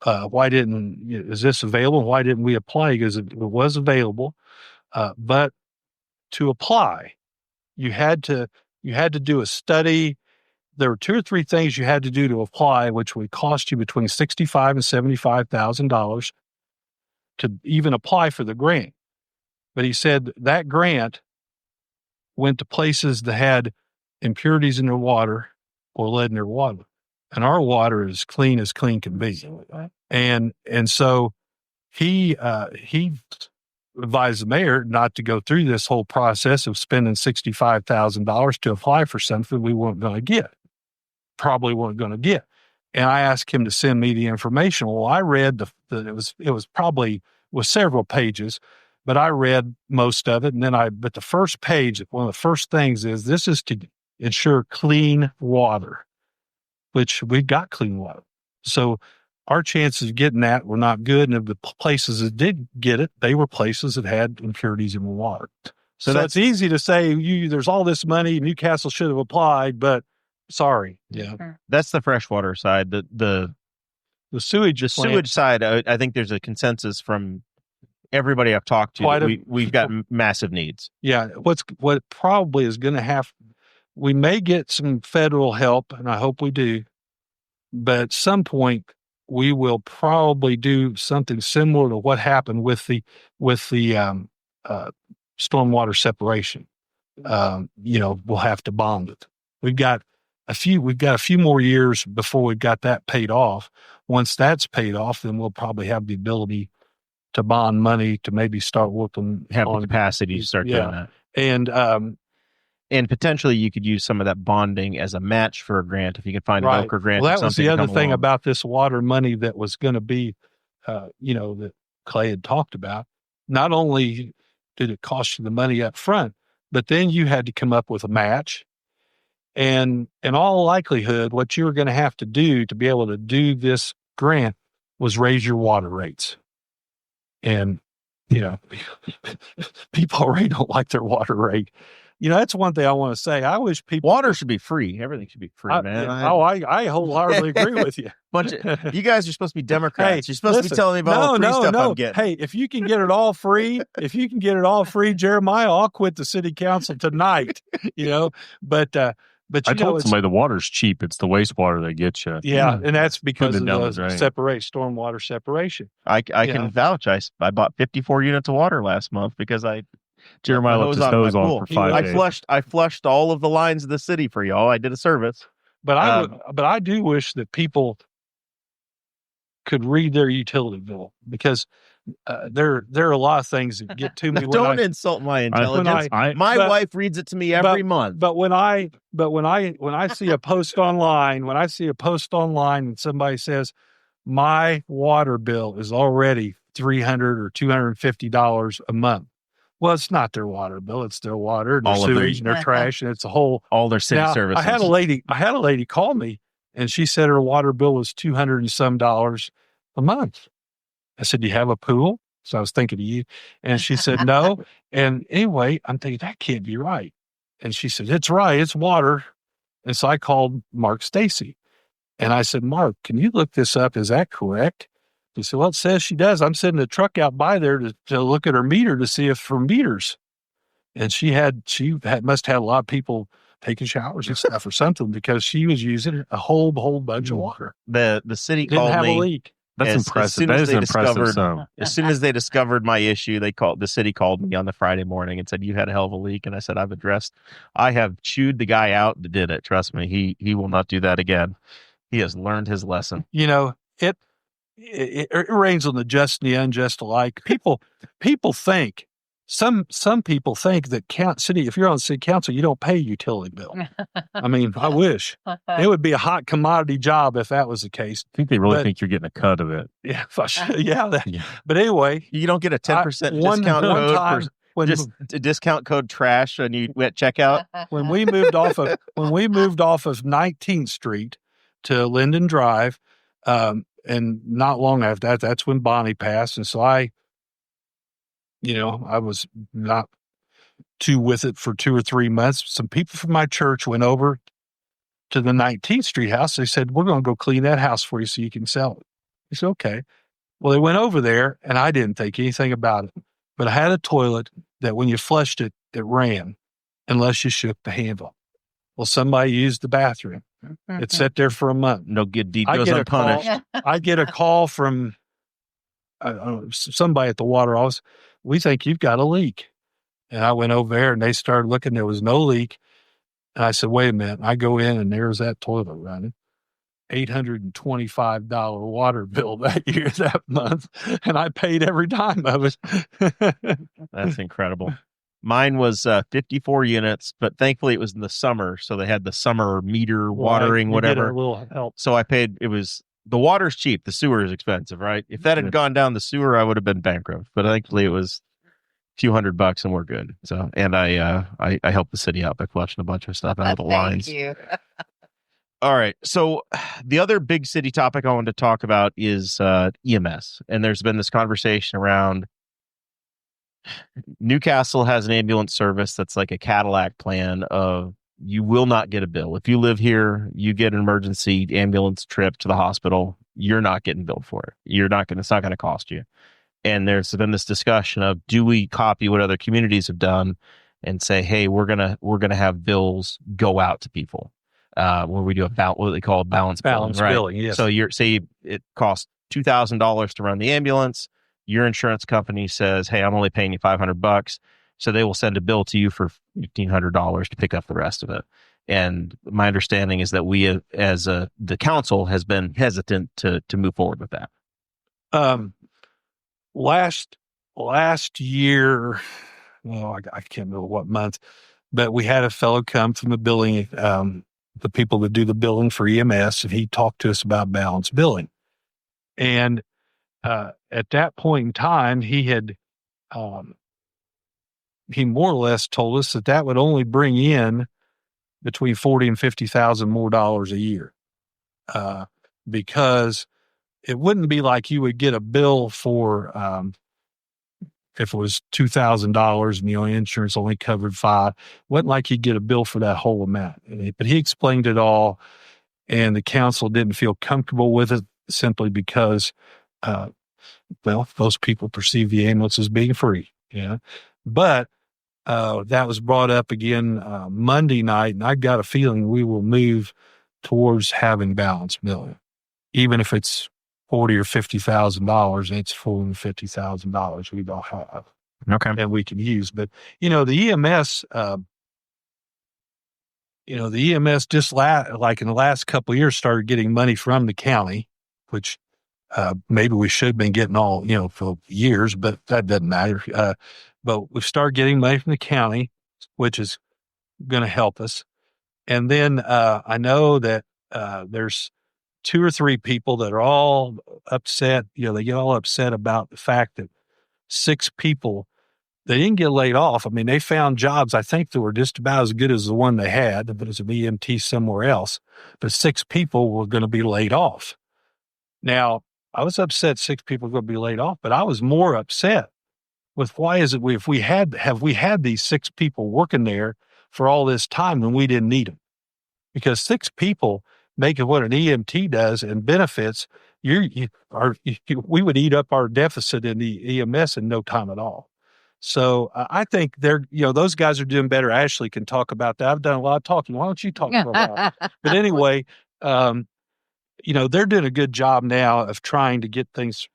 Is this available? Why didn't we apply? Because it was available. But to apply, you had to do a study. There were 2 or 3 things you had to do to apply, which would cost you between $65,000 and $75,000 to even apply for the grant. But he said that grant went to places that had impurities in their water or lead in their water. And our water is clean as clean can be. And so he advised the mayor not to go through this whole process of spending $65,000 to apply for something we weren't going to get. Probably weren't going to get. And I asked him to send me the information. Well, I read it was probably several pages, but I read most of it. And but the first page, one of the first things is this is to ensure clean water, which we've got clean water. So our chances of getting that were not good. And of the places that did get it, they were places that had impurities in the water. So that's easy to say, there's all this money, Newcastle should have applied, but sorry. Yeah. That's the freshwater side. The sewage side, I think there's a consensus from everybody I've talked to. We've got massive needs. Yeah. What probably is going to we may get some federal help, and I hope we do, but at some point we will probably do something similar to what happened with the stormwater separation. We'll have to bond it. We've got a few more years before we've got that paid off. Once that's paid off, then we'll probably have the ability to bond money to maybe start working on capacity to start doing that. And potentially you could use some of that bonding as a match for a grant if you can find a Volcker grant. Well, that was the other thing about this water money that was going to be, that Clay had talked about. Not only did it cost you the money up front, but then you had to come up with a match. And in all likelihood, what you were going to have to do to be able to do this grant was raise your water rates. And, people already don't like their water rate. that's one thing I want to say. I wish people Water should be free. Everything should be free, man. I wholeheartedly agree with you. You guys are supposed to be Democrats. Hey, You're supposed to be telling me about all the free stuff I'm getting. Hey, if you can get it all free, Jeremiah, I'll quit the city council tonight. But I told somebody the water's cheap. It's the wastewater that gets you. Yeah, and that's because of the stormwater separation. I can vouch. I bought 54 units of water last month because Jeremiah left his hose on for 5 days. I flushed all of the lines of the city for y'all. I did a service. But I do wish that people could read their utility bill, because there are a lot of things that get to me. Don't insult my intelligence. My wife reads it to me every month. But when I see a post online, and somebody says my water bill is already $300 or $250 a month. Well, it's not their water bill; it's their water, and their sewage, and their trash, and it's all their city services. I had a lady call me, and she said her water bill was $200 and some a month. I said, "Do you have a pool?" So I was thinking of you, and she said, "No." And anyway, I'm thinking that can't be right. And she said, "It's right. It's water." And so I called Mark Stacy, and I said, "Mark, can you look this up? Is that correct?" He said, "Well, it says she does. I'm sending a truck out by there to look at her meter to see if for meters." And she must have had a lot of people taking showers and stuff or something, because she was using a whole bunch of water. The city didn't called have me. A leak. That's impressive. That is impressive. As soon as they discovered my issue, the city called me on the Friday morning and said, "You had a hell of a leak." And I said, I have chewed the guy out that did it. Trust me, he will not do that again. He has learned his lesson. It rains on the just and the unjust alike. People think, some people think that if you're on city council, you don't pay a utility bill. I mean, I wish it would be a hot commodity job if that was the case. I think they really think you're getting a cut of it. Yeah, But anyway, you don't get a 10% discount code for just a discount code trash when you at checkout. When we moved off of 19th Street to Linden Drive, and not long after that, that's when Bonnie passed. And so I was not too with it for 2 or 3 months. Some people from my church went over to the 19th Street house. They said, "We're going to go clean that house for you so you can sell it." I said, "Okay." Well, they went over there, and I didn't think anything about it. But I had a toilet that when you flushed it, it ran unless you shook the handle. Well, somebody used the bathroom. It sat there for a month. No good deed goes unpunished. I get a call from somebody at the water office. "We think you've got a leak." And I went over there, and they started looking. There was no leak. And I said, "Wait a minute." I go in, and there's that toilet running. $825 water bill that month, and I paid every dime of it. That's incredible. Mine was 54 units, but thankfully it was in the summer, so they had the summer meter watering, whatever. A little help. So I paid. The water's cheap, the sewer is expensive, right? If that had gone down the sewer, I would have been bankrupt. But thankfully it was a few $100 and we're good. So, and I helped the city out by flushing a bunch of stuff out of the lines. Thank you. All right. So the other big city topic I wanted to talk about is EMS. And there's been this conversation around Newcastle has an ambulance service that's like a Cadillac plan of you will not get a bill. If you live here, you get an emergency ambulance trip to the hospital, you're not getting billed for it. It's not going to cost you. And there's been this discussion of, do we copy what other communities have done and say, hey, we're going to have bills go out to people. Where we do what they call balance billing, right? Yes. So it costs $2,000 to run the ambulance. Your insurance company says, hey, I'm only paying you $500. So they will send a bill to you for $1,500 to pick up the rest of it. And my understanding is that we, as the council, has been hesitant to move forward with that. Last year, I can't remember what month, but we had a fellow come from the billing, the people that do the billing for EMS, and he talked to us about balance billing. And at that point in time, he more or less told us that would only bring in between $40,000 and $50,000 more dollars a year, because it wouldn't be like you would get a bill for if it was $2,000 and the only insurance only covered $5, wasn't like he'd get a bill for that whole amount. But he explained it all, and the council didn't feel comfortable with it simply because, most people perceive the ambulance as being free. Yeah, but that was brought up again Monday night, and I got a feeling we will move towards having balanced billing, even if it's $40,000 or $50,000. It's $450,000 we don't have, and we can use. But the EMS, just like in the last couple of years started getting money from the county, which maybe we should have been getting all for years, but that doesn't matter. But we've started getting money from the county, which is going to help us. And then I know that there's 2 or 3 people that are all upset. They get all upset about the fact that 6 people, they didn't get laid off. I mean, they found jobs, I think, that were just about as good as the one they had, but it's an EMT somewhere else. But 6 people were going to be laid off. Now, I was upset 6 people were going to be laid off, but I was more upset with why is it have we had these 6 people working there for all this time when we didn't need them? Because 6 people making what an EMT does and benefits, we would eat up our deficit in the EMS in no time at all. So I think those guys are doing better. Ashley can talk about that. I've done a lot of talking. Why don't you talk for a while? But anyway, they're doing a good job now of trying to get things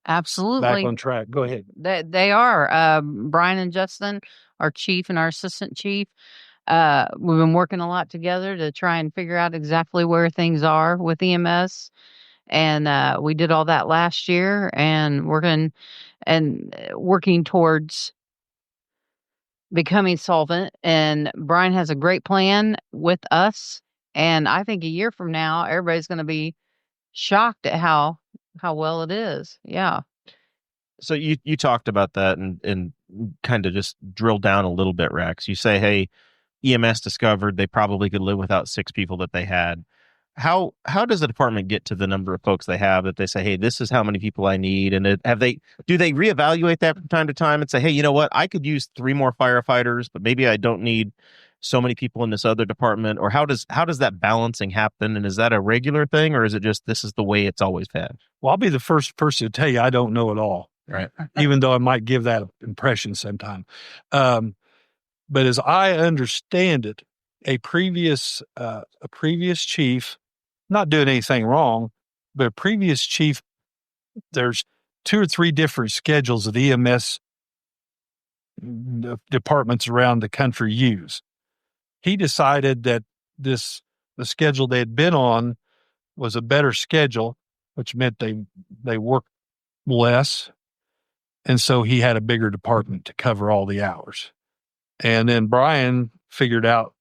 absolutely back on track. Go ahead. They are. Brian and Justin, our chief and our assistant chief, we've been working a lot together to try and figure out exactly where things are with EMS. And we did all that last year, and working towards becoming solvent. And Brian has a great plan with us. And I think a year from now, everybody's going to be shocked at how well it is. Yeah. So you talked about that and kind of just drill down a little bit, Rex. You say, hey, EMS discovered they probably could live without 6 people that they had. How does the department get to the number of folks they have that they say, hey, this is how many people I need? And do they reevaluate that from time to time and say, hey, you know what? I could use 3 more firefighters, but maybe I don't need so many people in this other department? Or how does that balancing happen? And is that a regular thing, or is it just this is the way it's always been? Well, I'll be the first person to tell you I don't know it all. Right. Even though I might give that impression sometime. But as I understand it, a previous chief, not doing anything wrong, but a previous chief, there's 2 or 3 different schedules that EMS departments around the country use. He decided that the schedule they had been on was a better schedule, which meant they worked less. And so he had a bigger department to cover all the hours. And then Brian figured out,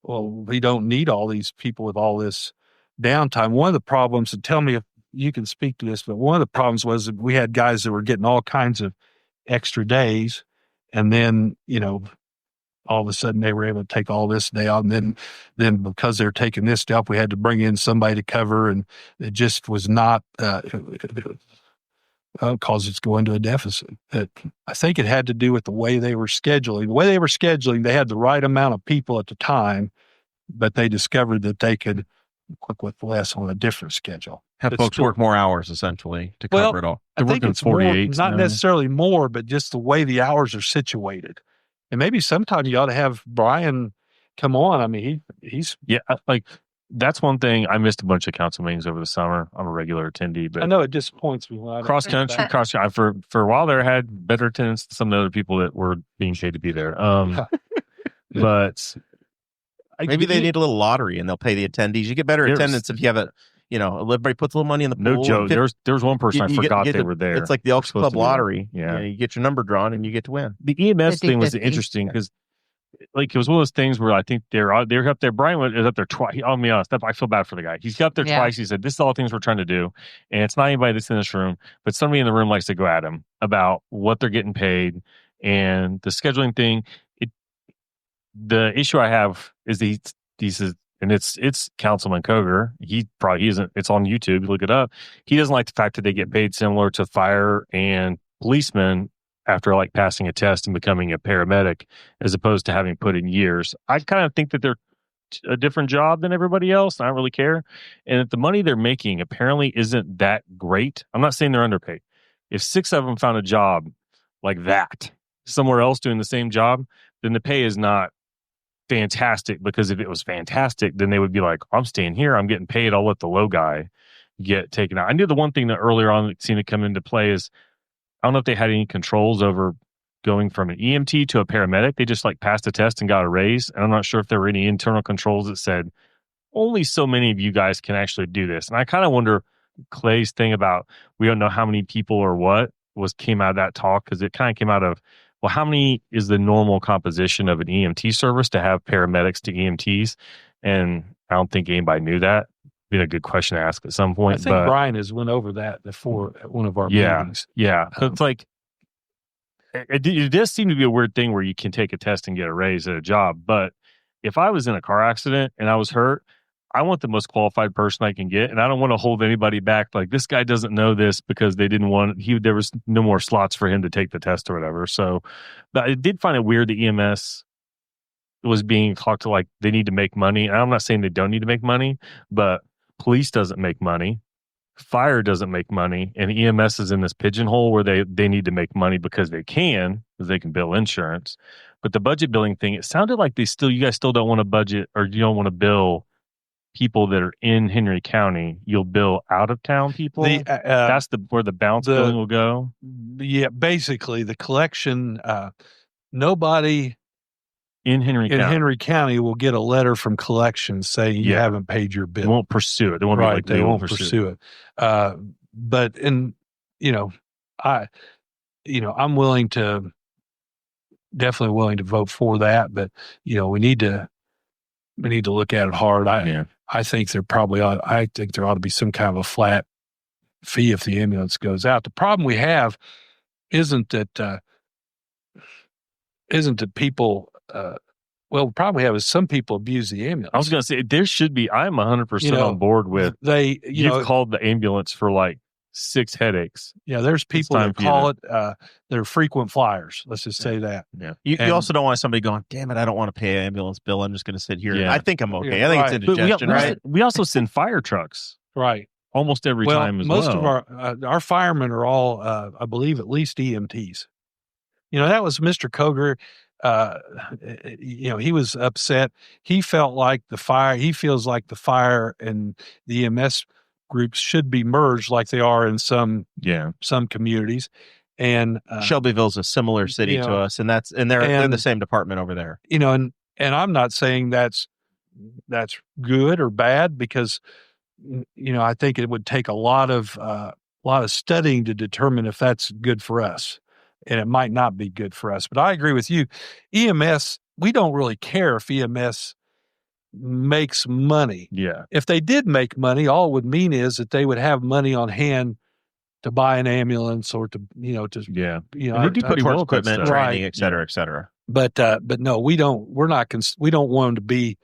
well, we don't need all these people with all this downtime. One of the problems, and tell me if you can speak to this, but one of the problems was that we had guys that were getting all kinds of extra days. And then, all of a sudden they were able to take all this day off. And then because they're taking this day off, we had to bring in somebody to cover. And it just was not, cause it's going to a deficit. I think it had to do with the way they were scheduling. The way they were scheduling, they had the right amount of people at the time, but they discovered that they could work with less on a different schedule. Have folks work more hours, essentially, to cover it all. I think it's 48. Not necessarily more, but just the way the hours are situated. And maybe sometime you ought to have Brian come on. I mean, he's... Yeah, that's one thing. I missed a bunch of council meetings over the summer. I'm a regular attendee, but I know it disappoints me. Cross country, for a while there, I had better attendance than some of the other people that were being paid to be there. But maybe they need a little lottery and they'll pay the attendees. You get better attendance if you have everybody puts a little money in the pool. No joke. There was one person I forgot they were there. It's like the Elks Club lottery. Yeah. You get your number drawn and you get to win. The EMS thing was interesting because it was one of those things where I think they're up there. Brian was up there twice. I'll be honest, I feel bad for the guy. He's got up there twice. He said, this is all things we're trying to do. And it's not anybody that's in this room, but somebody in the room likes to go at him about what they're getting paid and the scheduling thing. The issue I have is he says, and it's Councilman Koger. He probably isn't. It's on YouTube. Look it up. He doesn't like the fact that they get paid similar to fire and policemen after like passing a test and becoming a paramedic, as opposed to having put in years. I kind of think that they're a different job than everybody else. I don't really care. And that the money they're making apparently isn't that great. I'm not saying they're underpaid. If 6 of them found a job like that somewhere else doing the same job, then the pay is not fantastic, because if it was fantastic, then they would be like, I'm staying here, I'm getting paid, I'll let the low guy get taken out. I knew the one thing that earlier on that seemed to come into play is, I don't know if they had any controls over going from an EMT to a paramedic. They just like passed a test and got a raise. And I'm not sure if there were any internal controls that said, only so many of you guys can actually do this. And I kind of wonder, Clay's thing about we don't know how many people or what came out of that talk, because it kind of came out of, well, how many is the normal composition of an EMT service to have paramedics to EMTs? And I don't think anybody knew that. Be a good question to ask at some point. I think Brian has went over that before at one of our meetings. Yeah. It's like, it does seem to be a weird thing where you can take a test and get a raise at a job. But if I was in a car accident and I was hurt, I want the most qualified person I can get, and I don't want to hold anybody back. Like, this guy doesn't know this because they didn't want there was no more slots for him to take the test or whatever. So, but I did find it weird that EMS was being talked to like they need to make money. And I'm not saying they don't need to make money, but police doesn't make money, fire doesn't make money, and EMS is in this pigeonhole where they need to make money because they can bill insurance. But the budget billing thing, it sounded like you guys still don't want to budget, or you don't want to bill people that are in Henry County. You'll bill out of town people. That's where the bounce billing will go. Yeah, basically the collection. Nobody in Henry County will get a letter from collections saying you haven't paid your bill. They won't pursue it. They won't they won't pursue it. But I'm definitely willing to vote for that. But we need to look at it hard. I think there ought to be some kind of a flat fee if the ambulance goes out. The problem we have isn't that people. The problem we have is some people abuse the ambulance. I was going to say there should be. I'm 100% on board with. You've called the ambulance for like 6 headaches. Yeah, there's people that call it. They're frequent flyers. Let's just say that. Yeah. You also don't want somebody going, damn it, I don't want to pay an ambulance bill. I'm just going to sit here. Yeah. I think I'm okay. I think it's indigestion, right? We also send fire trucks. Right. Almost every time as well. Most of our firemen are all, I believe, at least EMTs. That was Mr. Koger. He was upset. He feels like the fire and the EMS groups should be merged like they are in some communities. And Shelbyville's a similar city to us, and they're the same department over there. And I'm not saying that's good or bad, because I think it would take a lot of studying to determine if that's good for us. And it might not be good for us. But I agree with you. EMS, we don't really care if EMS makes money. Yeah. If they did make money, all it would mean is that they would have money on hand to buy an ambulance or to they do put towards equipment, training, right. et cetera, et cetera. But no, we don't want them to be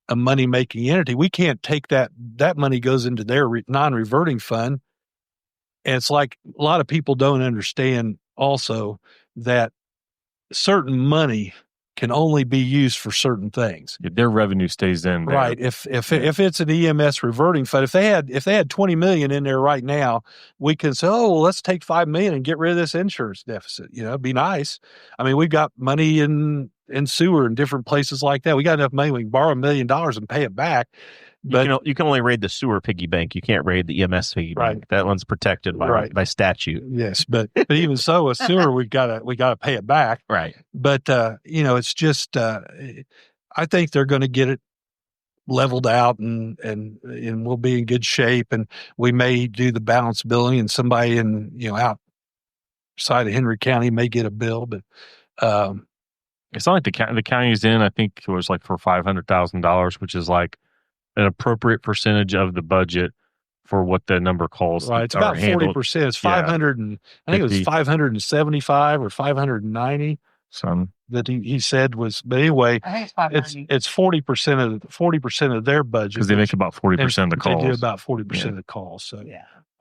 a money making entity. We can't take that money goes into their non-reverting fund. And it's like a lot of people don't understand also that certain money can only be used for certain things. Their revenue stays in there. Right. If it's an EMS reverting fund, if they had $20 million in there right now, we can say, let's take $5 million and get rid of this insurance deficit. It'd be nice. I mean, we've got money in sewer and different places like that. We got enough money. We can borrow $1 million and pay it back. But you can only raid the sewer piggy bank. You can't raid the EMS piggy bank. That one's protected by statute. Yes, but even so, a sewer we gotta pay it back. Right. But it's just I think they're going to get it leveled out and we'll be in good shape. And we may do the balance billing, and somebody in outside of Henry County may get a bill, but it's not like the county's in. I think it was like for $500,000, which is like an appropriate percentage of the budget for what the number calls. Right, it's about 40%. It's 500 and I think it was 575 or 590. Some that he said was, but anyway, I think it's 40% of their budget, because they make about 40% of the calls. They do about 40% of the calls. So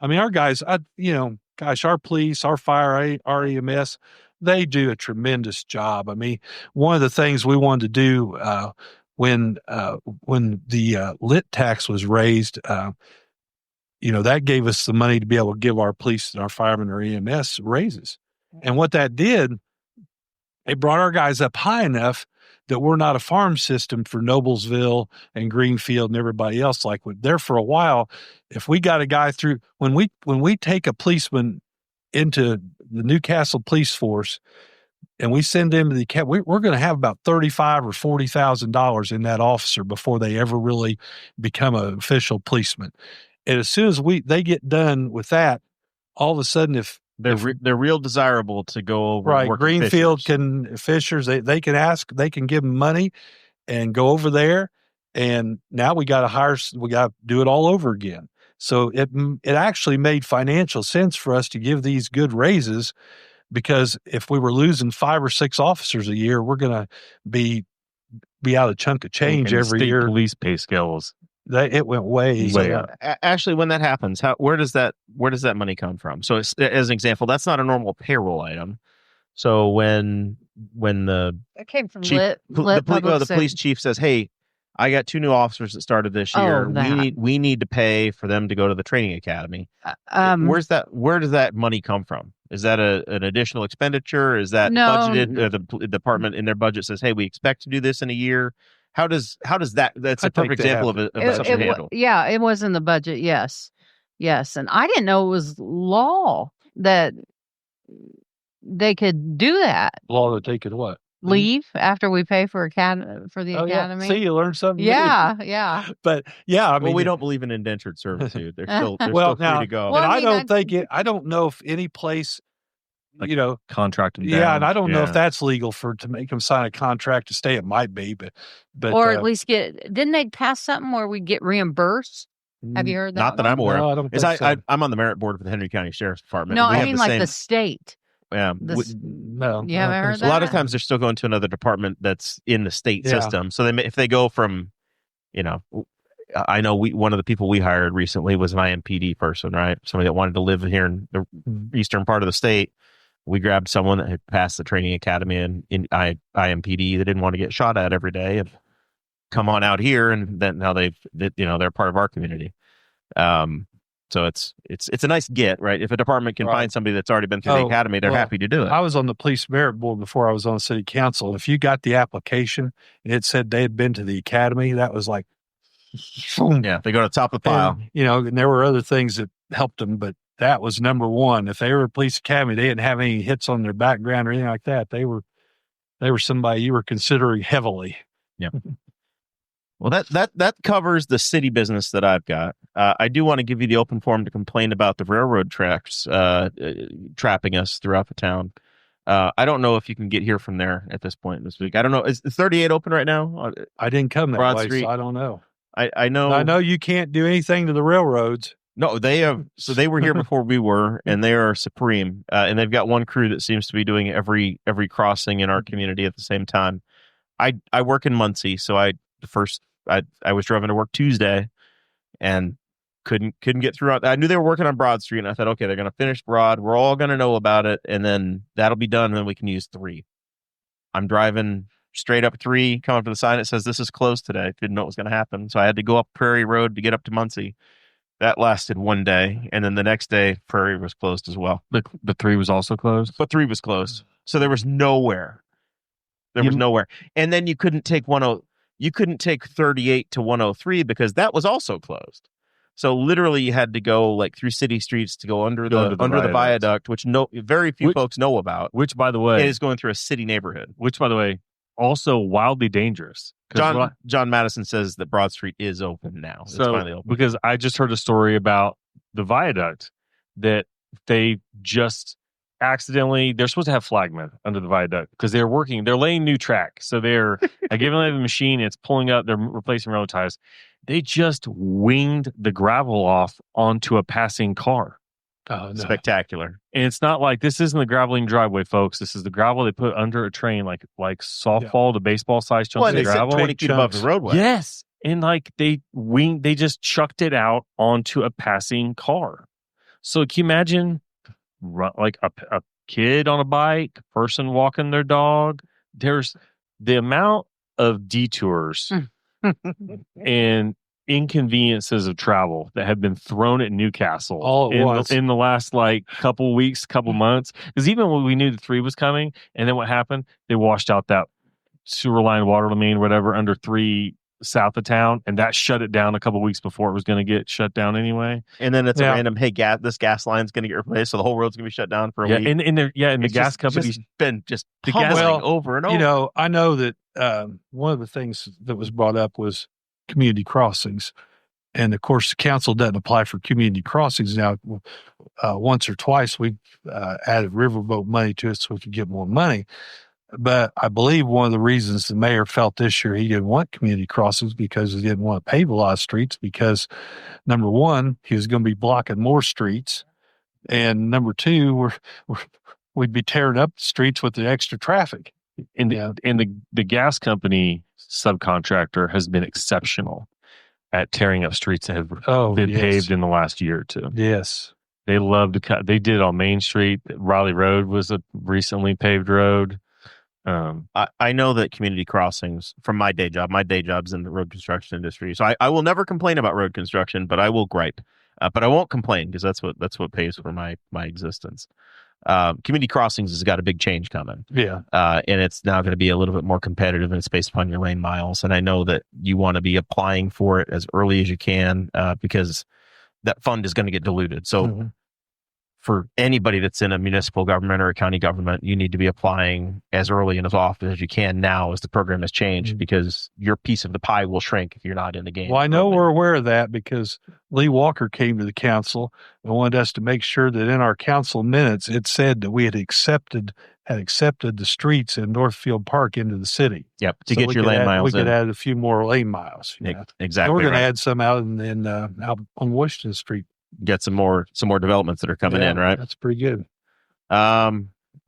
I mean, our guys, our police, our fire, our EMS, they do a tremendous job. I mean, one of the things we wanted to do when the lit tax was raised, that gave us the money to be able to give our police and our firemen or EMS raises. And what that did, it brought our guys up high enough that we're not a farm system for Noblesville and Greenfield and everybody else. Like there for a while, if we got a guy through, when we take a policeman into the Newcastle police force and we send them to the we're going to have about $35,000 or $40,000 in that officer before they ever really become an official policeman. And as soon as they get done with that, all of a sudden, if they're real desirable to go over. Right. Work Greenfield Fishers, they can ask, they can give them money and go over there. And now we got to do it all over again. So it actually made financial sense for us to give these good raises, because if we were losing 5 or 6 officers a year, we're going to be out a chunk of change and every state year. Police pay scales. It went way up. Ashley, when that happens, where does that money come from? So as an example, that's not a normal payroll item. So when It came from the police chief says, "Hey, I got 2 new officers that started this year. We need to pay for them to go to the training academy." Where does that money come from? Is that an additional expenditure? Is that budgeted? Or the department in their budget says, "Hey, we expect to do this in a year." How does that? That's a perfect example of such a handle. Yeah, it was in the budget. Yes, and I didn't know it was law that they could do that. Law that they could what? Leave after we pay for the academy. Yeah. See, you learned something. Yeah. But yeah, I mean, we don't believe in indentured servitude. They're still free to go. Well, and I don't know if any place, contracted down. Yeah, and I don't know if that's legal to make them sign a contract to stay. It might be, but or at least didn't they pass something where we get reambused? Have you heard that? Not that I'm aware of. No, I don't think so. I'm on the merit board for the Henry County Sheriff's Department. No, I mean like the state. Yeah. No, you haven't heard that? A lot of times they're still going to another department that's in the state system. So if they go from, I know one of the people we hired recently was an IMPD person, right? Somebody that wanted to live here in the eastern part of the state. We grabbed someone that had passed the training academy in IMPD that didn't want to get shot at every day and come on out here, and then now they're part of our community. So it's a nice get, right? If a department can find somebody that's already been through the academy, they're happy to do it. I was on the police merit board before I was on city council. If you got the application and it said they had been to the academy, that was like, boom. Yeah, they go to the top of the pile. And there were other things that helped them, but that was number one. If they were a police academy, they didn't have any hits on their background or anything like that. They were somebody you were considering heavily. Yeah. Well, that covers the city business that I've got. I do want to give you the open forum to complain about the railroad tracks trapping us throughout the town. I don't know if you can get here from there at this point this week. I don't know. Is 38 open right now? I didn't come that Broad way, Street. so I don't know. I know. I know you can't do anything to the railroads. No, they have. So they were here before we were, and they are supreme. And they've got one crew that seems to be doing every crossing in our community at the same time. I work in Muncie, so I was driving to work Tuesday, and couldn't get through. I knew they were working on Broad Street, and I thought, okay, they're going to finish Broad. We're all going to know about it, and then that'll be done, and then we can use 3. I'm driving straight up 3, come up to the sign. It says this is closed today. Didn't know what was going to happen, so I had to go up Prairie Road to get up to Muncie. That lasted one day, and then the next day, Prairie was closed as well. The 3 was also closed? But 3 was closed. So there was nowhere. Nowhere. And then you couldn't take 38 to 103 because that was also closed. So literally you had to go like through city streets to go under the viaduct, which very few folks know about. Which, by the way, is going through a city neighborhood. Which, by the way, also wildly dangerous. John Madison says that Broad Street is open now. It's finally open. Because I just heard a story about the viaduct that they just accidentally, they're supposed to have flagmen under the viaduct because they're laying new track. So they're giving them the machine, it's pulling up, they're replacing railroad ties. They just winged the gravel off onto a passing car. Oh, no. Spectacular. And it's not like, this isn't the graveling driveway, folks. This is the gravel they put under a train, like softball to baseball size chunks of gravel. 20 feet above the roadway. Yes. And like they just chucked it out onto a passing car. So can you imagine like a kid on a bike, person walking their dog. There's the amount of detours and inconveniences of travel that have been thrown at Newcastle All at once. in the last like couple weeks, couple months. Because even when we knew the 3 was coming, and then what happened? They washed out that sewer line, water main, whatever, under 3 south of town, and that shut it down a couple weeks before it was going to get shut down anyway. And then it's a random, hey, this gas line's going to get replaced, so the whole road's going to be shut down for a week. And the gas company's been just the gas pummeling over and over. You know, I know that one of the things that was brought up was community crossings. And of course, the council doesn't apply for community crossings now. Once or twice, we've added riverboat money to it so we could get more money. But I believe one of the reasons the mayor felt this year he didn't want community crossings because he didn't want to pave a lot of streets because, number one, he was going to be blocking more streets. And number two, we'd be tearing up the streets with the extra traffic. And the gas company subcontractor has been exceptional at tearing up streets that have been paved in the last year or two. Yes. They love to cut. They did on Main Street. Raleigh Road was a recently paved road. I know that community crossings from my day job's in the road construction industry. So I will never complain about road construction, but I will gripe. But I won't complain because that's what pays for my existence. Community crossings has got a big change coming. Yeah. And it's now going to be a little bit more competitive and it's based upon your lane miles. And I know that you want to be applying for it as early as you can because that fund is going to get diluted. So for anybody that's in a municipal government or a county government, you need to be applying as early and as often as you can now as the program has changed because your piece of the pie will shrink if you're not in the game. Well, I know we're aware of that because Lee Walker came to the council and wanted us to make sure that in our council minutes, it said that we had accepted the streets in Northfield Park into the city. Yep. To get your lane miles. We could add a few more lane miles. Exactly. And we're going to add some out out on Washington Street. Get some more developments that are coming in, right? That's pretty good. All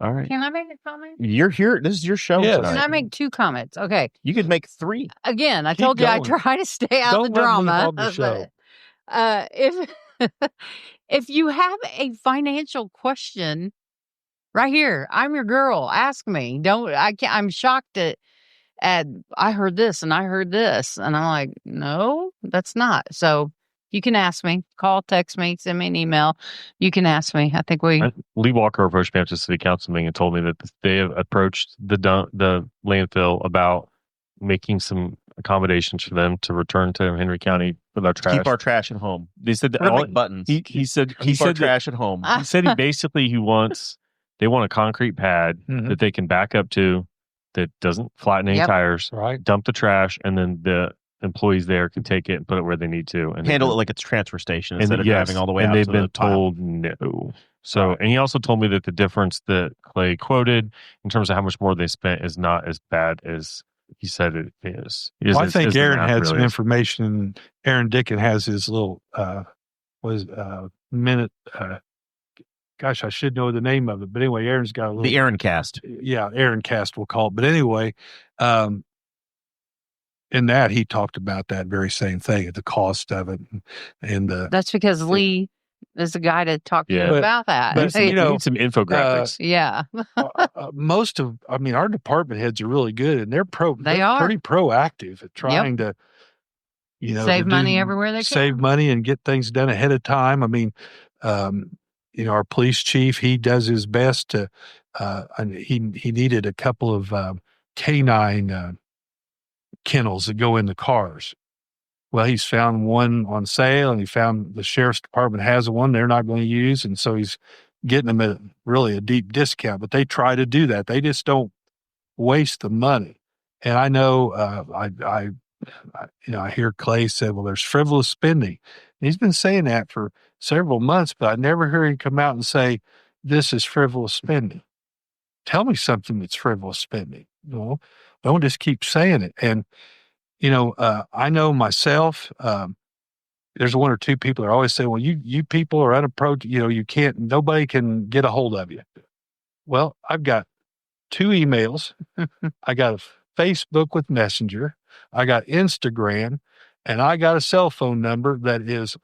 right. Can I make a comment? You're here. This is your show. Yes. Tonight. Can I make 2 comments? Okay. You could make 3. Again, I Keep told you I going. try to stay out Don't of the let me drama. hog the show. If you have a financial question, right here, I'm your girl. Ask me. I'm shocked at I heard this and I heard this, and I'm like, no, that's not. So you can ask me. Call, text me, send me an email. You can ask me. I think Lee Walker approached me after the city council meeting and told me that they have approached the landfill about making some accommodations for them to return to Henry County with our trash. Keep our trash at home. They said that all buttons. He said our trash at home. He said they want a concrete pad that they can back up to that doesn't flatten any tires. Right. Dump the trash, and then the employees there can take it and put it where they need to and handle it like it's a transfer station instead of driving all the way out. And they've to been the pile. told no. So, and he also told me that the difference that Clay quoted in terms of how much more they spent is not as bad as he said it is. I think Aaron had some information. Aaron Dickin has his little minute. Gosh, I should know the name of it. But anyway, Aaron's got a little. The Aaron Cast. Yeah, Aaron Cast we'll call it. But anyway, in that he talked about that very same thing, the cost of it, and that's because Lee is the guy to talk to you about that. But we need some infographics. Yeah. Our department heads are really good, and they're pretty proactive at trying to, save money everywhere they can. Save money and get things done ahead of time. I mean, our police chief, he does his best to. He needed a couple of canine kennels that go in the cars. Well, he's found one on sale, and he found the sheriff's department has one they're not going to use, and so he's getting them at really a deep discount. But they try to do that; they just don't waste the money. And I know, I hear Clay say, "Well, there's frivolous spending." And he's been saying that for several months, but I never hear him come out and say, "This is frivolous spending." Tell me something that's frivolous spending. Don't just keep saying it. And I know myself, there's 1 or 2 people that always say, well, you people are unapproached, nobody can get a hold of you. Well, I've got 2 emails. I got a Facebook with Messenger. I got Instagram, and I got a cell phone number that is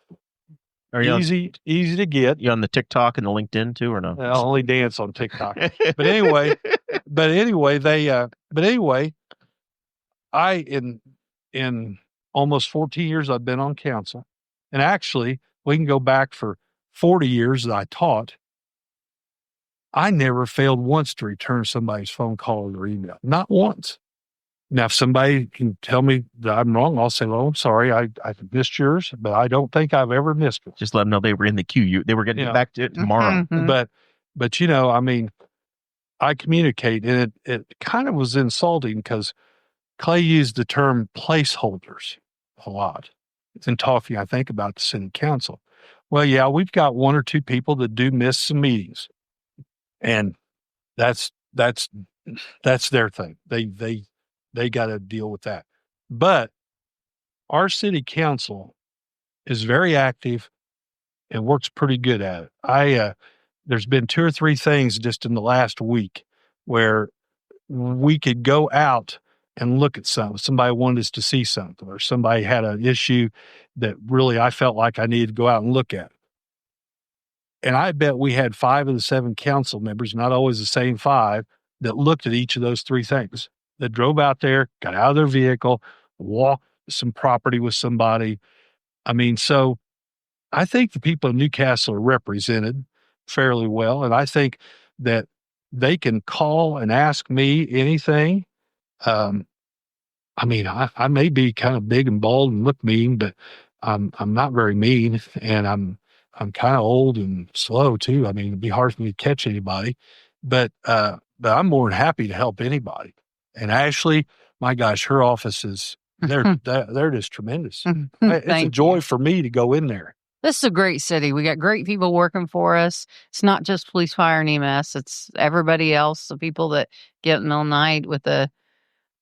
Are you easy to get. you on the TikTok and the LinkedIn too, or no? I only dance on TikTok. But anyway, in almost 14 years I've been on council, and actually we can go back for 40 years that I taught. I never failed once to return somebody's phone call or email. Not once. Now, if somebody can tell me that I'm wrong, I'll say, well, I'm sorry, I missed yours, but I don't think I've ever missed it. Just let them know they were in the queue. They were getting back to it tomorrow. Mhm. But you know, I mean, I communicate, and it kind of was insulting because Clay used the term placeholders a lot in talking, I think, about the city council. Well, yeah, we've got one or two people that do miss some meetings, and that's their thing. They got to deal with that. But our city council is very active and works pretty good at it. There's been 2 or 3 things just in the last week where we could go out and look at something. Somebody wanted us to see something, or somebody had an issue that really I felt like I needed to go out and look at. And I bet we had 5 of the 7 council members, not always the same 5, that looked at each of those 3 things, that drove out there, got out of their vehicle, walked some property with somebody. I mean, so I think the people of Newcastle are represented fairly well. And I think that they can call and ask me anything. I mean, I may be kind of big and bald and look mean, but I'm not very mean, and I'm kind of old and slow too. I mean, it'd be hard for me to catch anybody, but I'm more than happy to help anybody. And Ashley, my gosh, her office is, they're just tremendous. It's a joy for me to go in there. This is a great city. We got great people working for us. It's not just police, fire, and EMS. It's everybody else, the people that get in all night with the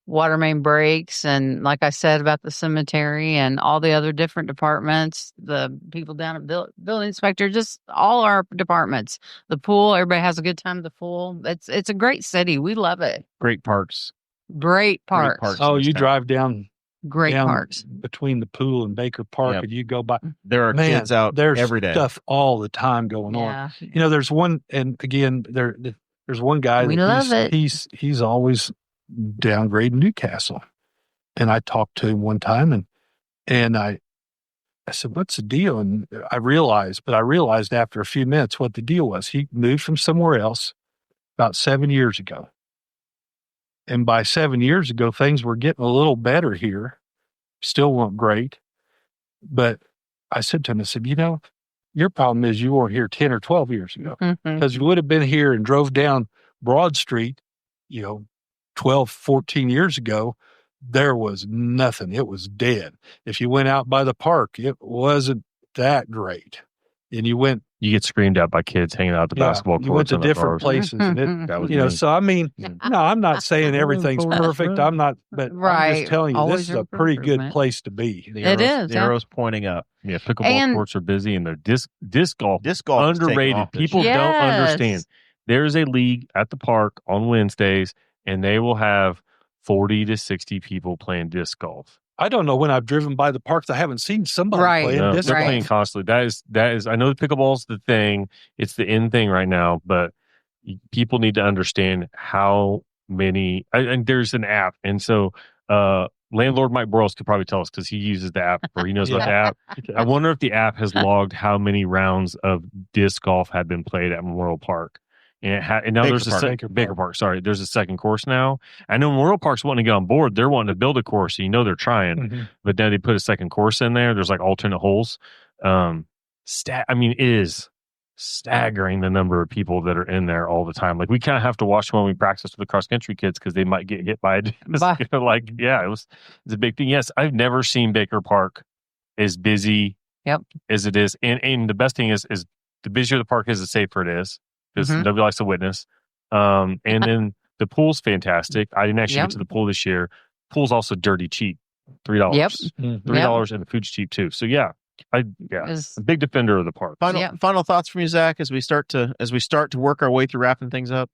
water main breaks, and like I said about the cemetery and all the other different departments, the people down at building inspector, just all our departments. The pool, everybody has a good time at the pool. It's a great city. We love it. Great parks. Great parks. parks. Oh, in this you town. drive down Parks. between the pool and Baker Park, Yep. and you go by. There are Man, kids out there's every day. stuff all the time going on. Yeah. You know, there's one, and again, there's one guy We that love it. he's always downgrading Newcastle, and I talked to him one time, and I said, "What's the deal?" And I realized after a few minutes what the deal was. He moved from somewhere else about 7 years ago, and by 7 years ago, things were getting a little better here. Still weren't great, but I said to him, I said, "You know, your problem is you weren't here 10 or 12 years ago, Mhm. because you would have been here and drove down Broad Street, 12, 14 years ago, there was nothing. It was dead. If you went out by the park, it wasn't that great. And you You get screamed at by kids hanging out at the basketball courts. you went to and at different bars. places, and That was you know, me. so I mean, no, I'm not saying everything's perfect. I'm not, but I'm Right. just telling you, Always this is a room for pretty good improvement. place to be. The It arrows, is, The yeah. arrows pointing up. Yeah, pickleball And- courts are busy, and they're disc golf. Disc golf is taking Underrated. off this People year. don't Yes. understand. There's a league at the park on Wednesdays, and they will have 40 to 60 people playing disc golf. I don't know when I've driven by the parks, I haven't seen somebody Right. playing No, disc they're Right. playing constantly. That is. I know the pickleball's the thing. It's the in thing right now, but people need to understand how many. And there's an app, and so landlord Mike Morrell could probably tell us because he uses the app, or he knows about the app. I wonder if the app has logged how many rounds of disc golf had been played at Memorial Park. And now Baker there's Park. a Baker Park. Sorry, there's a second course now. I know Memorial Park's wanting to get on board. They're wanting to build a course, so you know they're trying. Mhm. But now they put a second course in there. There's like alternate holes. I mean, it is staggering the number of people that are in there all the time. Like we kind of have to watch when we practice with the cross country kids because they might get hit by it. Like, yeah, it's a big thing. Yes, I've never seen Baker Park as busy as it is. And the best thing is the busier the park is, the safer it is. Because nobody likes to witness. And then the pool's fantastic. I didn't actually get to the pool this year. Pool's also dirty cheap. $3. Yep. $3 and the food's cheap too. So yeah, Is- a big defender of the park. Final thoughts from you, Zach, as we start to work our way through wrapping things up.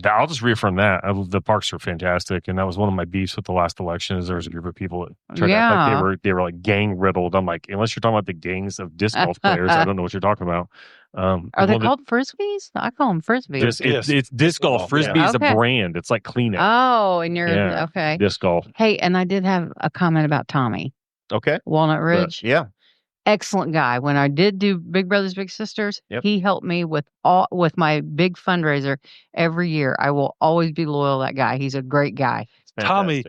I'll just reaffirm that. The parks are fantastic, and that was one of my beefs with the last election. Is there was a group of people that tried to act like they were like gang riddled. I'm like, unless you're talking about the gangs of disc golf players, I don't know what you're talking about. Are they called frisbees? I call them frisbees. It's disc golf. Frisbee is a brand. It's like Kleenex. Oh, and you're okay. Disc golf. Hey, and I did have a comment about Tommy. Okay. Walnut Ridge. Yeah. Excellent guy. When I did do Big Brothers Big Sisters, he helped me with my big fundraiser every year. I will always be loyal to that guy. He's a great guy. Tommy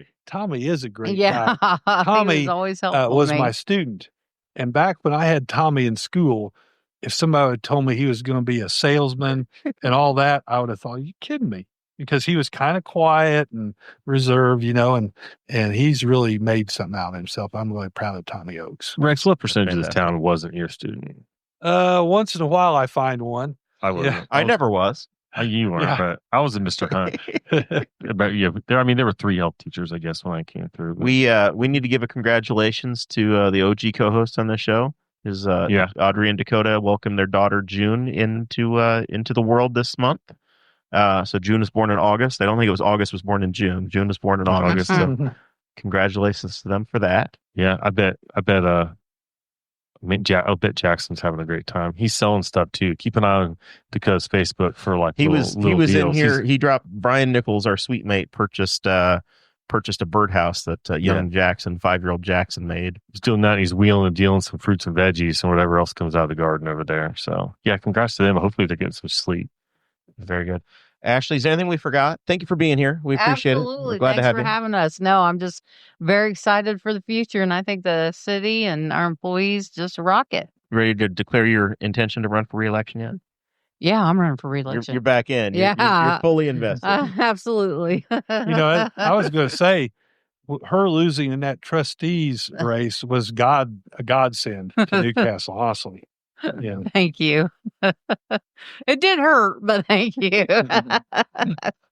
is a great guy. Tommy was always helpful. Was my student, and back when I had Tommy in school, if somebody had told me he was going to be a salesman and all that, I would have thought, "Are you kidding me?" Because he was kind of quiet and reserved, and he's really made something out of himself. I'm really proud of Tommy Oakes. Rex, what percentage of this town wasn't your student? Once in a while I find one. I never was. You weren't, but I was a Mr. Hunt. But there were 3 health teachers, I guess, when I came through. But. We need to give a congratulations to the OG co-host on the show. Audrey and Dakota welcomed their daughter June into the world this month. So June was born in August. I don't think it was August was born in June. June was born in August. So congratulations to them for that. Yeah, I bet Jackson's having a great time. He's selling stuff too. Keep an eye on Dakota's Facebook for he was deals. in here. He dropped Brian Nichols, our sweet mate, purchased a birdhouse that young Jackson, 5-year-old Jackson made. He's doing that. He's wheeling and dealing some fruits and veggies and whatever else comes out of the garden over there. So yeah, congrats to them. Hopefully they're getting some sleep. Very good. Ashley, is there anything we forgot? Thank you for being here. We appreciate it. We're glad Thanks to have for you. having us. No, I'm just very excited for the future, and I think the city and our employees just rock it. Ready to declare your intention to run for re-election yet? Yeah, I'm running for re-election. You're back in. You're fully invested. Absolutely. I was going to say, her losing in that trustees race was a godsend to Newcastle, honestly. Yeah. Thank you. It did hurt, but thank you.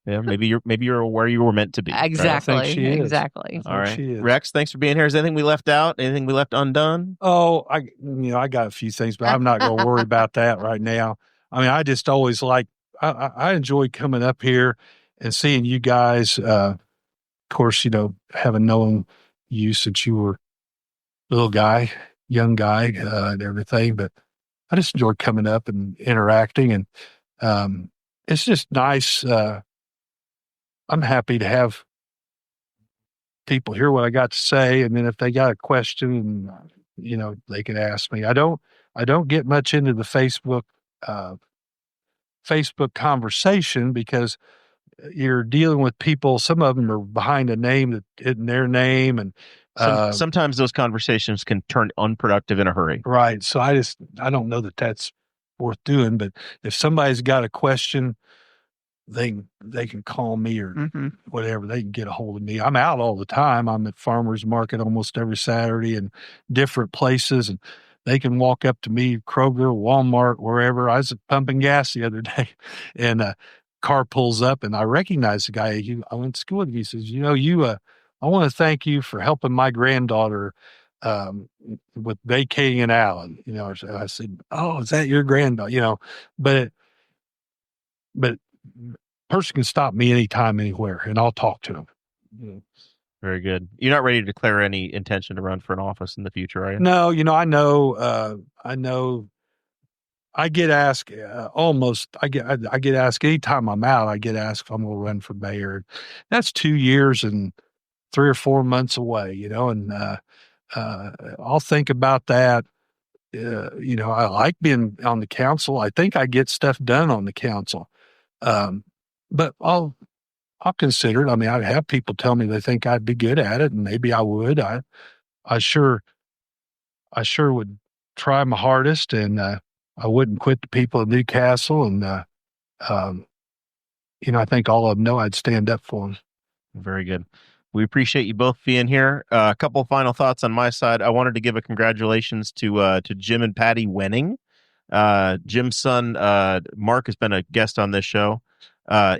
Yeah, maybe you're where you were meant to be. Exactly. Right? Exactly. All right, Rex, thanks for being here. Is there anything we left out? Anything we left undone? Oh, I got a few things, but I'm not going to worry about that right now. I mean, I just always I enjoy coming up here and seeing you guys. Of course, having known you since you were a little guy, young guy, and everything, but I just enjoy coming up and interacting, and it's just nice. I'm happy to have people hear what I got to say, and then if they got a question, they can ask me. I don't get much into the Facebook conversation because you're dealing with people. Some of them are behind a name that isn't their name, and sometimes those conversations can turn unproductive in a hurry. Right. So I don't know that that's worth doing. But if somebody's got a question, they can call me or whatever. They can get a hold of me. I'm out all the time. I'm at farmers market almost every Saturday in different places, and they can walk up to me, Kroger, Walmart, wherever. I was pumping gas the other day, and a car pulls up, and I recognize the guy. I went to school with. He says, I want to thank you for helping my granddaughter with vacating an Allen. I said, "Oh, is that your granddaughter?" But person can stop me anytime, anywhere, and I'll talk to them. Very good. You're not ready to declare any intention to run for an office in the future, are you? No, I know. I get asked I get asked anytime I'm out. I get asked if I'm going to run for mayor. That's 2 years and 3 or 4 months away, and I'll think about that. I like being on the council. I think I get stuff done on the council, but I'll consider it. I mean, I have people tell me they think I'd be good at it, and maybe I would. I sure would try my hardest, and I wouldn't quit the people of Newcastle, and I think all of them know I'd stand up for them. Very good. We appreciate you both being here. A couple of final thoughts on my side. I wanted to give a congratulations to Jim and Patty Wenning. Jim's son, Mark, has been a guest on this show.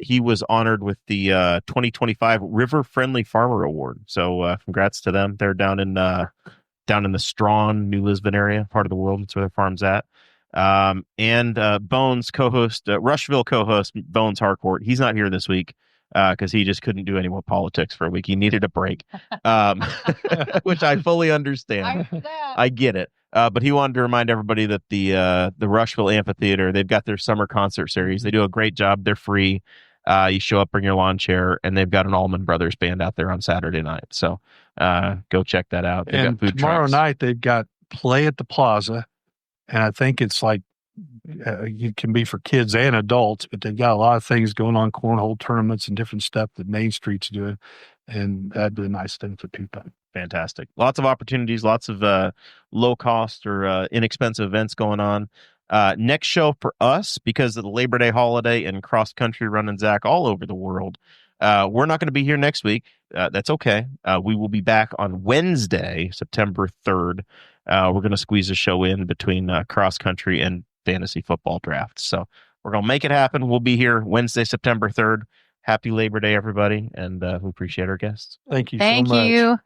He was honored with the 2025 River Friendly Farmer Award. So congrats to them. They're down in the Strawn, New Lisbon area, part of the world. That's where their farm's at. And Bones co-host, Rushville co-host Bones Harcourt. He's not here this week because he just couldn't do any more politics for a week. He needed a break, which I fully understand. I get it. But he wanted to remind everybody that the Rushville Amphitheater, they've got their summer concert series. They do a great job. They're free. You show up, bring your lawn chair, and they've got an Allman Brothers band out there on Saturday night. So go check that out. They've And got food tomorrow trucks. night they've got Play at the Plaza, and I think it's like it can be for kids and adults, but they've got a lot of things going on, cornhole tournaments and different stuff that Main Street's doing, and that'd be a nice thing for people. Fantastic. Lots of opportunities, lots of low cost or inexpensive events going on. Next show for us, because of the Labor Day holiday and cross country running Zach all over the world, we're not going to be here next week. That's okay. We will be back on Wednesday, September 3rd. We're going to squeeze a show in between cross country and fantasy football drafts. So we're going to make it happen. We'll be here Wednesday, September 3rd. Happy Labor Day, everybody. And we appreciate our guests. Thank you Thank so much. you.